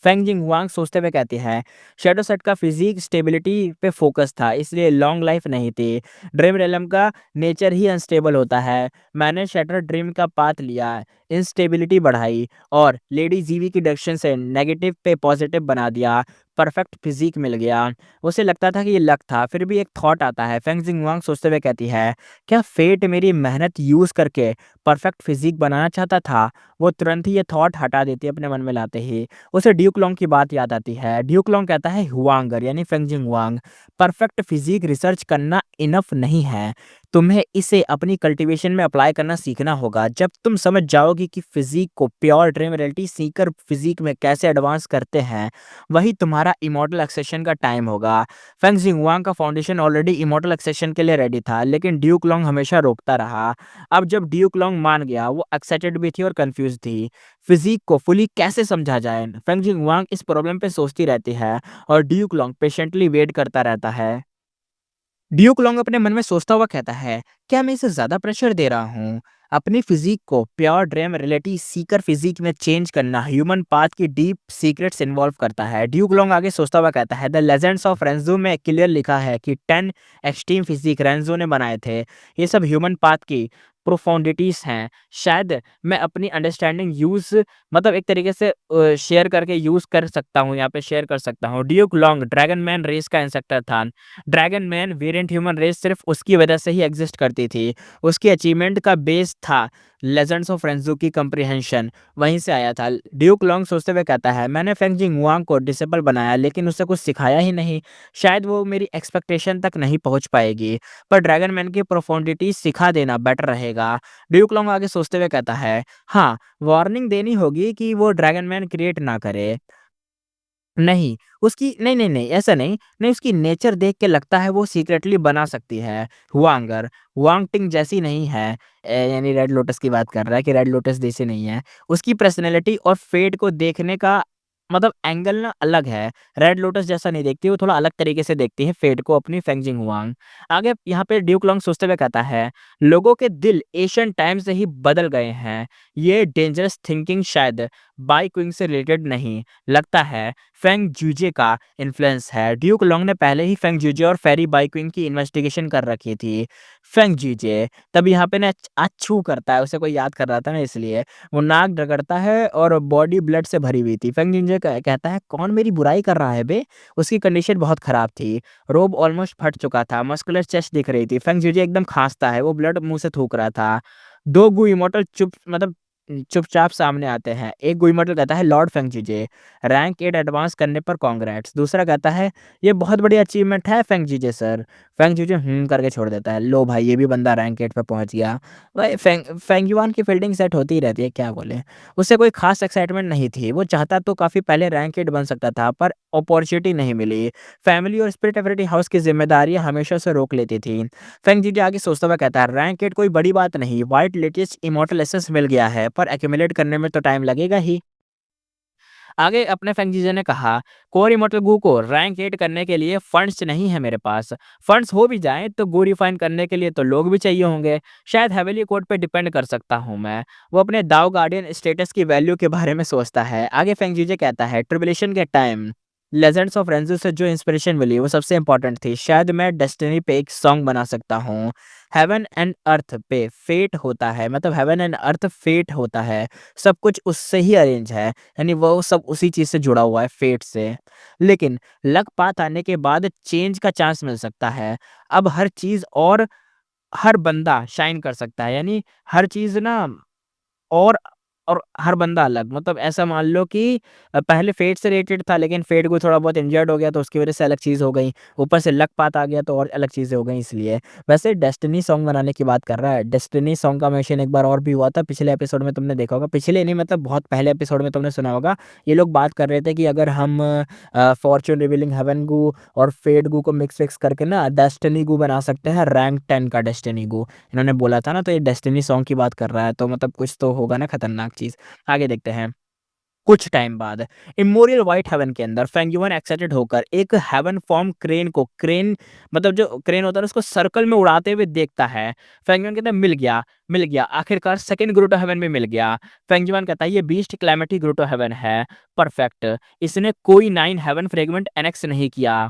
फेंगजिंग हुआंग सोचते हुए कहती है शैडो सेट का फिजिक स्टेबिलिटी पे फोकस था, इसलिए लॉन्ग लाइफ नहीं थी। ड्रीम रेलम का नेचर ही अनस्टेबल होता है। मैंने शैटर ड्रीम का पाथ लिया, इंस्टेबिलिटी बढ़ाई और लेडी जीवी की डायरेक्शन से नेगेटिव पे पॉजिटिव बना दिया। परफेक्ट फिजिक मिल गया। उसे लगता था कि ये लक था, फिर भी एक थॉट आता है। फेंगजिंग हुआंग सोचते हुए कहती है क्या फेट मेरी मेहनत यूज करके परफेक्ट फिजिक बनाना चाहता था? वो तुरंत ही ये थॉट हटा देती है अपने मन में लाते ही। उसे ड्यूक लॉन्ग की बात याद आती है। ड्यूक लॉन्ग कहता है हुआंगर यानी फेंगजिंग हुआंग, परफेक्ट फिजिक रिसर्च करना इनफ नहीं है, तुम्हें इसे अपनी कल्टीवेशन में अप्लाई करना सीखना होगा। जब तुम समझ जाओगी कि फिजिक को pure dream reality seeker physique में कैसे एडवांस करते हैं, वही तुम्हारा इमॉर्टल एक्सेशन का टाइम होगा। फेंगजिंग हुआंग का फाउंडेशन ऑलरेडी इमॉर्टल एक्सेशन के लिए रेडी था, लेकिन ड्यूक लॉन्ग हमेशा रोकता रहा। अब जब ड्यूक लॉन्ग मान गया, वो एक्साइटेड भी थी और कंफ्यूज थी। फिजिक को फुली कैसे समझा जाए, फेंगजिंग वांग इस प्रॉब्लम पे सोचती रहती है और ड्यूक लॉन्ग पेशेंटली वेट करता रहता है। ड्यूक लॉन्ग अपने मन में सोचता हुआ कहता है क्या मैं इसे ज्यादा प्रेशर दे रहा हूँ? अपनी फिजिक को pure dream reality seeker physique में चेंज करना ह्यूमन पाथ की डीप सीक्रेट्स इन्वॉल्व करता है। ड्यूक लॉन्ग आगे सोचता हुआ कहता है द लेजेंड्स ऑफ रेंजो में क्लियर लिखा है कि 10 एक्सट्रीम फिजिक रेंजो ने बनाए थे। ये सब ह्यूमन पाथ की प्रोफाउंडिटीज हैं। शायद मैं अपनी अंडरस्टैंडिंग यूज मतलब एक तरीके से शेयर करके यूज कर सकता हूँ, यहाँ पे शेयर कर सकता हूँ। Duke Long dragon man race का इंसेक्टर था। Dragon man variant human race सिर्फ उसकी वजह से ही एग्जिस्ट करती थी। उसकी अचीवमेंट का बेस था लेजेंड्स ऑफ रेंजो की कंप्रीहेंशन, वहीं से आया था। ड्यूक लॉन्ग सोचते हुए कहता है मैंने फेंगजिंग हुआंग को डिसेबल बनाया लेकिन उसे कुछ सिखाया ही नहीं। शायद वो मेरी एक्सपेक्टेशन तक नहीं पहुंच पाएगी, पर ड्रैगन मैन की प्रोफाउंडिटी सिखा देना बेटर रहेगा। ड्यूक लॉन्ग आगे सोचते हुए कहता है हाँ, वार्निंग देनी होगी कि वो ड्रैगन मैन क्रिएट ना करे। नहीं, उसकी नहीं, नहीं, नहीं, ऐसा नहीं, नहीं उसकी नेचर देख के लगता है वो सीक्रेटली बना सकती है। हुआंगर, हुआंगटिंग जैसी नहीं है। यानी रेड लोटस की बात कर रहा है कि रेड लोटस जैसी नहीं है। उसकी पर्सनैलिटी और फेट को देखने का मतलब एंगल ना अलग है। रेड लोटस जैसा नहीं देखती, वो थोड़ा अलग तरीके से देखती है फेट को अपनी फेंगजिंग हुआंग। आगे यहाँ पे ड्यूक लॉन्ग सोचते हुए कहता है लोगों के दिल एशियन टाइम से ही बदल गए हैं। ये डेंजरस थिंकिंग शायद बाई क्विंग से रिलेटेड नहीं, लगता है फेंग जूजे का इन्फ्लुएंस है। ड्यूक लॉन्ग ने पहले ही फेंग जूजे और फेरी बाई क्विंग की इन्वेस्टिगेशन कर रखी थी। फेंग जूजे तब यहाँ पे ना अच्छू करता है, उसे कोई याद कर रहा था ना इसलिए वो नाक रगड़ता है और बॉडी ब्लड से भरी हुई थी। फेंग जूजे कहता है कौन मेरी बुराई कर रहा है बे? उसकी कंडीशन बहुत खराब थी, रोब ऑलमोस्ट फट चुका था, मस्कुलर चेस्ट दिख रही थी। फेंग जूजे एकदम खांसता है, वो ब्लड मुंह से थूक रहा था। दो गु इमोर्टल चुप मतलब चुपचाप सामने आते हैं। एक गुई मॉडल कहता है लॉर्ड फेंग जीजे, रैंक 8 एडवांस करने पर कांग्रेट्स। दूसरा कहता है ये बहुत बड़ी अचीवमेंट है फेंग जीजे सर। फेंग जीजे करके छोड़ देता है। लो भाई ये भी बंदा रैंक 8 पे पहुंच गया। भाई फेंग युआन की फील्डिंग सेट होती ही रहती है, क्या बोले। उसे कोई खास एक्साइटमेंट नहीं थी, वो चाहता तो काफी पहले रैंक 8 बन सकता था पर अपॉर्चुनिटी नहीं मिली। फैमिली और स्पिरिट एवरिटी हाउस की जिम्मेदारियां हमेशा से रोक लेती थी। फेंग जीजे आगे सोचता हुआ कहता है रैंक 8 कोई बड़ी बात नहीं, वाइट लेटेस्ट इमॉर्टल एसेंस मिल गया है पर एक्यूमुलेट करने में तो टाइम लगेगा ही। आगे अपने फेंग जीजे ने कहा कोर इमॉर्टल गू को रैंक 8 करने के लिए फंड्स नहीं है मेरे पास। फंड्स हो भी जाएं तो गू रिफाइन करने के लिए तो लोग भी चाहिए होंगे। शायद हेवेली कोड पे डिपेंड कर सकता हूँ मैं। वो अपने दाव गार्डियन स्टेटस की वैल्यू के बारे में सोचता है। आगे फेंग जीजे कहता है ट्रिबुलेशन के टाइम लेजेंड्स ऑफ रेंजू से जो इंस्पिरेशन मिली वो सबसे इंपॉर्टेंट थी। शायद मैं डेस्टिनी पे एक सॉन्ग बना सकता हूँ। हेवन एंड अर्थ पे फेट होता है, मतलब हेवन एंड अर्थ फेट होता है, सब कुछ उससे ही अरेंज है, यानी वो सब उसी चीज से जुड़ा हुआ है फेट से। लेकिन लक पाथ आने के बाद चेंज का चांस मिल सकता है। अब हर चीज और हर बंदा शाइन कर सकता है, यानी हर चीज ना और हर बंदा अलग, मतलब ऐसा मान लो कि पहले फेट से रिलेटेड था लेकिन फेट को थोड़ा बहुत इंजर्ड हो गया तो उसकी वजह से अलग चीज़ हो गई। ऊपर से लक पात आ गया तो और अलग चीज़ें हो गई इसलिए। वैसे डेस्टिनी सॉन्ग बनाने की बात कर रहा है। डेस्टिनी सॉन्ग का मेंशन एक बार और भी हुआ था पिछले एपिसोड में, तुमने देखा होगा। पिछले नहीं मतलब बहुत पहले एपिसोड में तुमने सुना होगा। ये लोग बात कर रहे थे कि अगर हम फॉर्च्यून रिवीलिंग हेवन गू और फेट गू को मिक्स फिक्स करके ना डेस्टिनी गू बना सकते हैं, रैंक 10 का डेस्टिनी गू इन्होंने बोला था ना। तो ये डेस्टिनी सॉन्ग की बात कर रहा है, तो मतलब कुछ तो होगा ना खतरनाक चीज़। आगे देखते हैं। कुछ टाइम बाद इमोरियल व्हाइट हेवन के अंदर फेंग युआन एक्साइटेड होकर एक हेवन फॉर्म क्रेन को, क्रेन मतलब जो क्रेन होता है उसको सर्कल में उड़ाते हुए देखता है। फेंग युआन कहता है मिल गया, मिल गया, आखिरकार सेकंड ग्रोटो हेवन में मिल गया। फेंग युआन कहता है ये बीस्ट क्लैमिटी ग्रोटो हेवन है, परफेक्ट। इसने कोई 9 हेवन फ्रेगमेंट एनेक्स नहीं किया।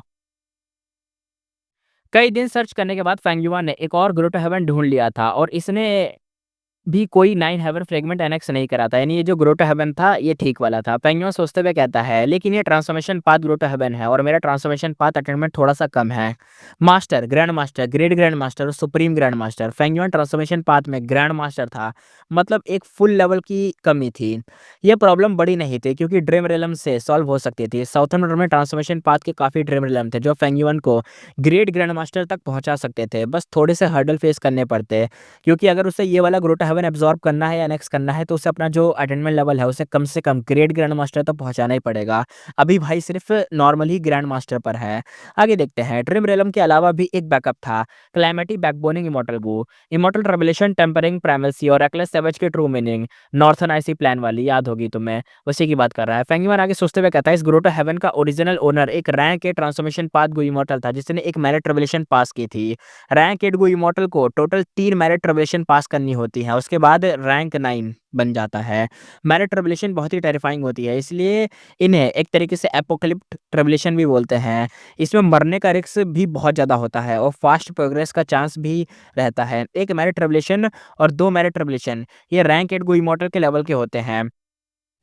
कई दिन सर्च करने के बाद फेंग युआन ने एक और ग्रोटो हेवन ढूंढ लिया था और इसने भी कोई 9 हेवन फ्रेगमेंट एनेक्स नहीं करा था, यानी ये जो ग्रोटो हेवन था ये ठीक वाला था। पेंगुइन सोचते हुए कहता है लेकिन ये ट्रांसफॉर्मेशन पाथ ग्रोटो हेवन है और मेरा ट्रांसफॉर्मेशन पाथ अटेनमेंट थोड़ा सा कम है। Master, grand master, great grand master और सुप्रीम ग्रैंड मास्टर, पेंगुइन ट्रांसफॉर्मेशन पाथ में ग्रैंड मास्टर था, मतलब एक फुल लेवल की कमी थी। ये प्रॉब्लम बड़ी नहीं थी क्योंकि ड्रीम रिलम से सॉल्व हो सकती थी। साउथर्न वर्ल्ड में ट्रांसफॉर्मेशन पाथ के काफी ड्रीम रिलम थे जो फेंगयुअन को ग्रेट ग्रैंड मास्टर तक पहुंचा सकते थे, बस थोड़े से हर्डल फेस करने पड़ते। क्योंकि अगर उसे ये वाला ग्रोटा हेवन एब्जॉर्ब करना है या नेक्स्ट करना है तो उसे अपना जो अटेनमेंट लेवल है उसे कम से कम ग्रेट ग्रैंड मास्टर तक पहुंचाना ही पड़ेगा। अभी भाई सिर्फ नॉर्मल ही ग्रैंड मास्टर पर है। आगे देखते हैं। ड्रीम रेलम के अलावा भी एक बैकअप था, क्लैमिटी बैकबोनिंग इमॉर्टल गो, इमॉर्टल रेवलेशन टेम्परिंग प्राइमेसी और रेकलेस सैवेज के true meaning, northern IC plan वाली, याद होगी तुम्हें, उसी की बात कर रहा है। फेंगीमान आगे सोचते हुए कहता है इस ग्रोटो हेवन का ओरिजिनल ओनर एक रैंक के ट्रांसफॉर्मेशन पाथ गो इमॉर्टल था जिसने एक मैरिट रेवलेशन पास की थी। रैंक 8 गो इमॉर्टल को टोटल 3 मैरिट रेवलेशन पास करनी होती है, उसके बाद रैंक 9 बन जाता है। मैरिट रेवलेशन बहुत ही टेरिफाइंग होती है, इसलिए इन्हें एक तरीके से एपोकलिप्ट रेवलेशन भी बोलते हैं। इसमें मरने का रिस्क भी बहुत ज़्यादा होता है और फास्ट प्रोग्रेस का चांस भी रहता है। एक मैरिट रेवलेशन और 2 मैरिट रेवलेशन ये रैंक 8 गो इमॉर्टल के लेवल के होते हैं।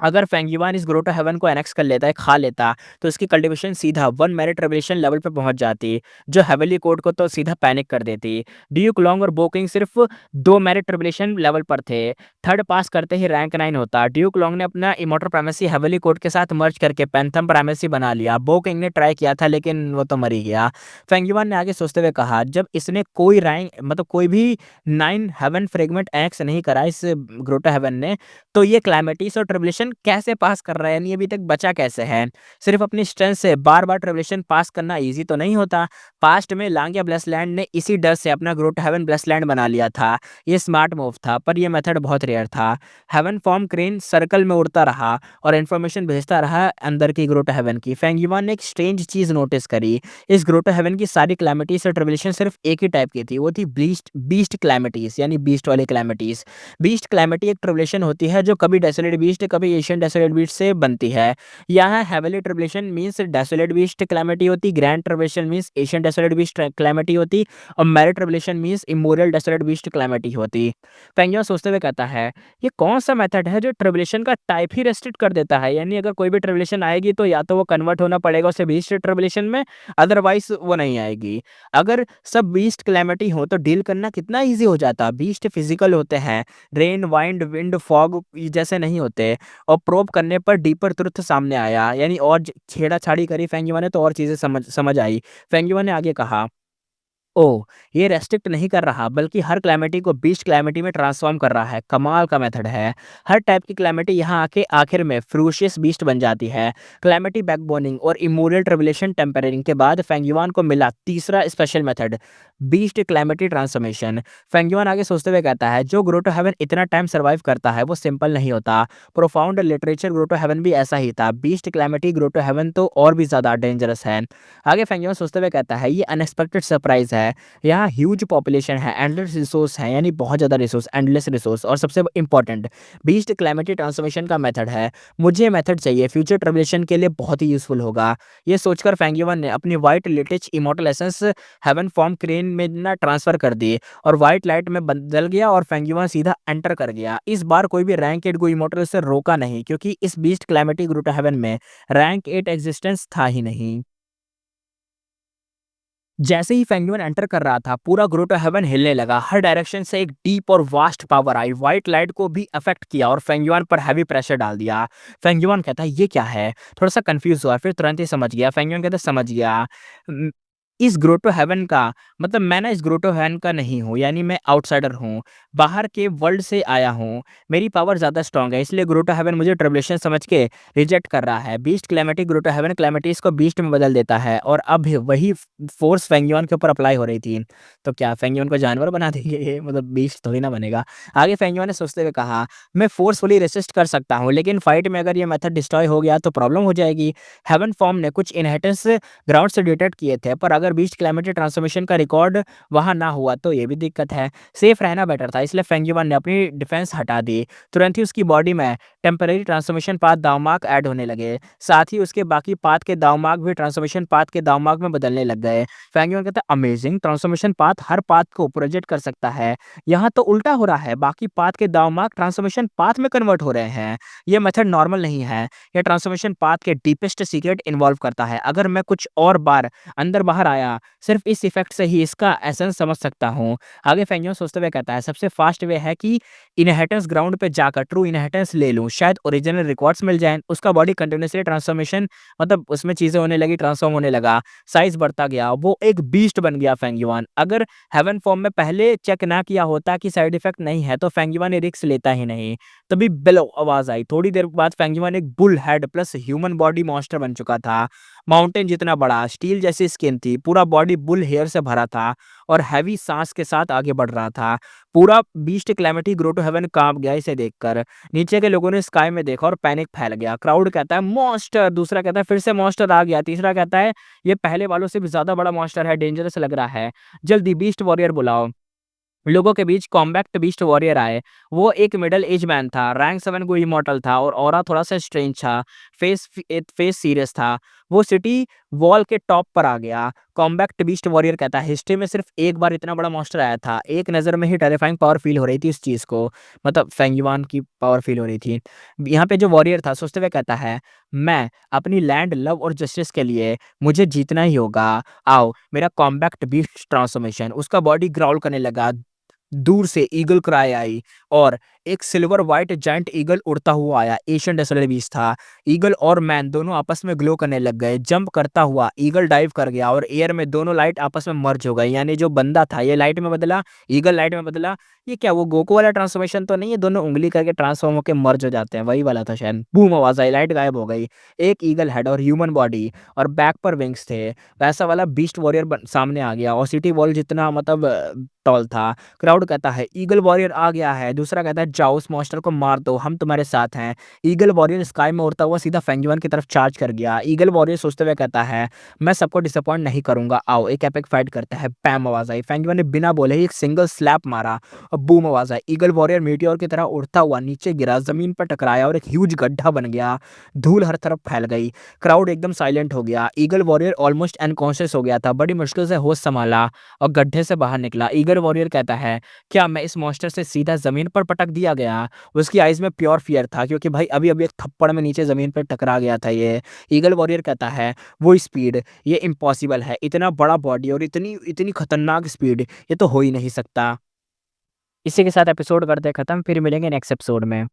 अगर फेंगयुआन इस ग्रोटो हेवन को एनेक्स कर लेता है, खा लेता, तो इसकी कल्टीवेशन सीधा 1 मेरिट रेवलेशन लेवल पे पहुंच जाती, जो हेवनली कोड को तो सीधा पैनिक कर देती। ड्यूक लॉन्ग और बोकिंग सिर्फ 2 मेरिट रेवलेशन लेवल पर थे, थर्ड पास करते ही रैंक 9 होता। ड्यूक लॉन्ग ने अपना इमॉर्टल प्राइमेसी हेवनली कोड के साथ मर्ज करके पैंथम प्राइमेसी बना लिया। बोकिंग ने ट्राई किया था लेकिन वो तो मर ही गया। फेंगयुआन ने आगे सोचते हुए कहा जब इसने कोई रैंक मतलब कोई भी 9 हेवन फ्रेगमेंट एनेक्स नहीं करा इस ग्रोटो हेवन ने, तो ये क्लैमिटीज और ट्रिबुलेशन कैसे पास कर रहा है, यानी अभी तक बचा कैसे है। सिर्फ अपनी स्ट्रेंथ से बार बार ट्रिबुलेशन पास करना इजी तो नहीं होता। पास्ट में लांगिया ब्लेसलैंड ने इसी डर से अपना ग्रोट हेवन ब्लेसलैंड बना लिया था। ये स्मार्ट मूव था पर यह मेथड बहुत रेयर था। हेवन फॉर्म क्रेन सर्कल में उड़ता रहा और इन्फॉर्मेशन भेजता रहा अंदर की ग्रोट हेवन की। फेंगयुआन ने एक स्ट्रेंज चीज नोटिस करी, इस ग्रोट हेवन की सारी क्लैमिटीज और ट्रिबुलेशन सिर्फ एक ही टाइप की थी, वो थी बीस्ट क्लैमिटीज, यानी बीस्ट वाली क्लैमिटीज। बीस्ट क्लैमिटी एक ट्रिबुलेशन होती है जो कभी डेसोलेट बीस्ट, कभी एशियन डेसोलेट बीस्ट से बनती है। यहाँ heavenly tribulation means desolate beast calamity होती, grand tribulation means ancient desolate beast calamity होती, और मैरी tribulation means immortal desolate beast calamity होती। फेंगियो सोचते हुए कहता है ये कौन सा मेथड है जो ट्रिब्यूलेशन का टाइप ही रेस्ट्रिक्ट कर देता है, यानी अगर कोई भी ट्रिब्यूलेशन आएगी तो या तो वो कन्वर्ट होना पड़ेगा उसे बीस्ट ट्रिब्यूलेशन में, अदरवाइज वो नहीं आएगी। अगर सब बीस्ट कैलेमिटी हो तो डील करना कितना ईजी हो जाता। बीस्ट फिजिकल होते हैं, रेन वाइंड विंड फॉग जैसे नहीं होते। और प्रोब करने पर डीपर ट्रुथ सामने आया, यानी और छेड़ाछाड़ी करी फेंगिवा ने तो और चीजें समझ समझ आई। फेंगिवा ने आगे कहा ओह! ये रेस्ट्रिक्ट नहीं कर रहा बल्कि हर क्लैमिटी को बीस्ट क्लैमिटी में ट्रांसफ़ॉर्म कर रहा है, कमाल का मेथड है। हर टाइप की क्लैमिटी यहाँ आके आखिर में फ़ेरोशियस बीस्ट बन जाती है। क्लैमिटी बैकबोनिंग और इमोरल ट्रिब्यूलेशन टेम्परिंग के बाद फेंगिवान को मिला तीसरा special method, beast calamity transformation. फेंगिवान आगे सोचते हुए कहता है जो ग्रो टू हेवन इतना टाइम सर्वाइव करता है वो सिंपल नहीं होता। Profound literature grow to heaven भी ऐसा ही था। Beast calamity grow to heaven तो और भी ज़्यादा डेंजरस है। आगे फेंगिवान सोचते हुए कहता है ये अनएक्सपेक्टेड सरप्राइज़ है। यहाँ ह्यूज पॉपुलेशन है, एंडलेस रिसोर्स है, यानी बहुत ज़्यादा रिसोर्स, एंडलेस रिसोर्स, और सबसे इम्पोर्टेंट बीस्ट क्लाइमेटी ट्रांसफॉर्मेशन का मेथड है। मुझे ये मेथड चाहिए, फ्यूचर ट्रिब्यूलेशन के लिए बहुत ही यूजफुल होगा। ये सोचकर फेंगिवन ने अपनी वाइट लिटिच immortal essence heaven form crane में ना ट्रांसफर कर दी और वाइट लाइट में बदल गया और फेंगिवन सीधा एंटर कर गया। इस बार कोई भी रैंक 8 गो इमोर्टल से रोका नहीं, क्योंकि इस बीस्ट क्लाइमेटी ग्रुट हेवन में रैंक 8 एग्जिस्टेंस था ही नहीं। जैसे ही फेंगुइन एंटर कर रहा था पूरा ग्रोटो हेवन हिलने लगा। हर डायरेक्शन से एक डीप और वास्ट पावर आई, व्हाइट लाइट को भी अफेक्ट किया और फेंगुइन पर हैवी प्रेशर डाल दिया। फेंगुइन कहता है ये क्या है, थोड़ा सा कंफ्यूज हुआ, फिर तुरंत ही समझ गया। फेंगुइन कहता है समझ गया। इस ग्रोटो हेवन का मतलब मैं ना इस ग्रोटो हेवन का नहीं हूँ, यानी मैं आउटसाइडर हूँ, बाहर के वर्ल्ड से आया हूँ। मेरी पावर ज़्यादा स्ट्रांग है, इसलिए ग्रोटो हेवन मुझे ट्रिब्यूलेशन समझ के रिजेक्ट कर रहा है। बीस्ट क्लेमेटी ग्रोटो हेवन क्लेमेटीज को बीस्ट में बदल देता है और अब वही फोर्स फेंगियन के ऊपर अप्लाई हो रही थी। तो क्या फेंगियन को जानवर बना देंगे ये, मतलब बीस्ट थोड़ी ना बनेगा। आगे फेंगियन ने सोचते हुए कहा मैं फोर्सफुली रेसिस्ट कर सकता हूँ, लेकिन फाइट में अगर ये मेथड डिस्ट्रॉय हो गया तो प्रॉब्लम हो जाएगी। हेवन फॉर्म ने कुछ इनहेरिटेंस ग्राउंड से डिटेक्ट किए थे, पर अगर बीस्ट क्लाइमेटी ट्रांसफॉर्मेशन का रिकॉर्ड वहां ना हुआ तो ये भी दिक्कत है। सेफ रहना बेटर था, इसलिए फेंगियन ने अपनी डिफेंस हटा दी। तुरंत ही उसकी बॉडी में टेम्पररी ट्रांसफॉर्मेशन पाथ दावमार्क ऐड होने लगे, साथ ही उसके बाकी पाथ के दावमार्क भी ट्रांसफॉर्मेशन पाथ के दावमार्क में बदलने लग गए। फेंगियन कहता है अमेजिंग, ट्रांसफॉर्मेशन पाथ हर पाथ को प्रोजेक्ट कर सकता है। यहाँ तो उल्टा हो रहा है, बाकी पाथ के दावमार्क ट्रांसफॉर्मेशन पाथ में कन्वर्ट हो रहे हैं। ये मेथड नॉर्मल नहीं है, यह ट्रांसफॉर्मेशन पाथ के डीपेस्ट सीक्रेट इन्वॉल्व करता है। अगर मैं कुछ और बार अंदर बाहर आया सिर्फ इस इफेक्ट से ही इसका एसेंस समझ सकता हूँ। आगे फेंगियन सोचते हुए कहता है सबसे फास्ट वे है कि इनहेरिटेंस ग्राउंड पे जाकर ट्रू इनहेरिटेंस ले लूँ, शायद ओरिजिनल रिकॉर्ड्स मिल जाएं। उसका बॉडी कंटिन्यूसली ट्रांसफॉर्मेशन मतलब उसमें चीजें होने लगी, ट्रांसफॉर्म होने लगा, साइज बढ़ता गया, वो एक बीस्ट बन गया फेंगियन। अगर हेवन फॉर्म में पहले चेक ना किया होता कि साइड इफेक्ट नहीं है तो फेंगियन ये रिस्क लेता ही नहीं। तभी बेलो आवाज आई, थोड़ी देर बाद फेंगियन एक bull head plus human body monster बन चुका था। माउंटेन जितना बड़ा, स्टील जैसी स्किन थी, पूरा बॉडी बुल हेयर से भरा था और हैवी सांस के साथ आगे बढ़ रहा था। पूरा beast calamity grow to heaven कांप गया इसे देखकर। नीचे के लोगों ने स्काई में देखा और पैनिक फैल गया। क्राउड कहता है मॉन्स्टर, दूसरा कहता है फिर से मॉन्स्टर आ गया, तीसरा कहता है ये पहले वालों से भी ज्यादा बड़ा मॉन्स्टर है, डेंजरस लग रहा है, जल्दी बीस्ट वॉरियर बुलाओ। लोगों के बीच कॉम्बैक्ट बीस्ट वॉरियर आए। वो एक मिडल एज मैन था, रैंक 7 को इमॉर्टल था और ऑरा थोड़ा सा स्ट्रेंज था, फेस सीरियस था। वो सिटी वॉल के टॉप पर आ गया। कॉम्बैक्ट बीस्ट वॉरियर कहता है हिस्ट्री में सिर्फ एक बार इतना बड़ा मॉन्स्टर आया था, एक नज़र में ही टेरिफाइंग पावर फील हो रही थी इस चीज़ को, मतलब फेंगिवान की पावर फील हो रही थी। यहाँ पे जो वॉरियर था सोचते हुए कहता है मैं अपनी लैंड लव और जस्टिस के लिए मुझे जीतना ही होगा। आओ मेरा कॉम्बैक्ट बीस्ट ट्रांसफॉर्मेशन। उसका बॉडी ग्राउल करने लगा, दूर से ईगल क्राई आई और एक सिल्वर व्हाइट जायंट ईगल उड़ता हुआ आया। एशियन डेसोलेट बीस्ट था। ईगल और मैन दोनों आपस में ग्लो करने लग गए। जंप करता हुआ ईगल डाइव कर गया और एयर में दोनों लाइट आपस में मर्ज हो गई, यानी जो बंदा था ये लाइट में बदला, ईगल लाइट में बदला। ये क्या वो गोकू वाला ट्रांसफॉर्मेशन तो नहीं है, दोनों उंगली करके ट्रांसफॉर्म होकर मर्ज हो जाते हैं, वही वाला था शायद। बूम आवाज आई, लाइट गायब हो गई। एक ईगल हेड और ह्यूमन बॉडी और बैक पर विंग्स थे, वैसा वाला बीस्ट वॉरियर सामने आ गया और सिटी वॉल जितना मतलब टॉल था। क्राउड कहता है ईगल वॉरियर आ गया है, दूसरा कहता है जाओ उस मॉन्स्टर को मार दो, हम तुम्हारे साथ हैं। ईगल वॉरियर स्काई में उड़ता हुआ सीधा फेंग युआन की तरफ चार्ज कर गया। ईगल वॉरियर सोचते हुए कहता है, मैं सबको डिसअपॉइंट नहीं करूंगा, आओ एक एपिक फाइट करते हैं। पैम आवाज आई, फेंग युआन ने बिना बोले ही एक सिंगल स्लैप मारा और बूम आवाज आई। ईगल वॉरियर मीटियोर की तरह उड़ता हुआ नीचे गिरा, जमीन पर टकराया और एक ह्यूज गड्ढा बन गया। धूल हर तरफ फैल गई। क्राउड एकदम साइलेंट हो गया। ईगल वॉरियर ऑलमोस्ट अनकॉन्शियस हो गया था। बड़ी मुश्किल से होश संभाला और गड्ढे से बाहर निकला। ईगल वॉरियर कहता है, क्या मैं इस मॉन्स्टर से सीधा जमीन पर पटक दिया गया? उसकी आइज में प्योर फियर था, क्योंकि भाई अभी अभी एक थप्पड़ में नीचे जमीन पर टकरा गया था ये। ईगल वॉरियर कहता है, वो स्पीड, ये इम्पॉसिबल है। इतना बड़ा बॉडी और इतनी इतनी खतरनाक स्पीड, ये तो हो ही नहीं सकता। इसी के साथ एपिसोड करते हैं खत्म, फिर मिलेंगे नेक्स्ट एपिसोड में।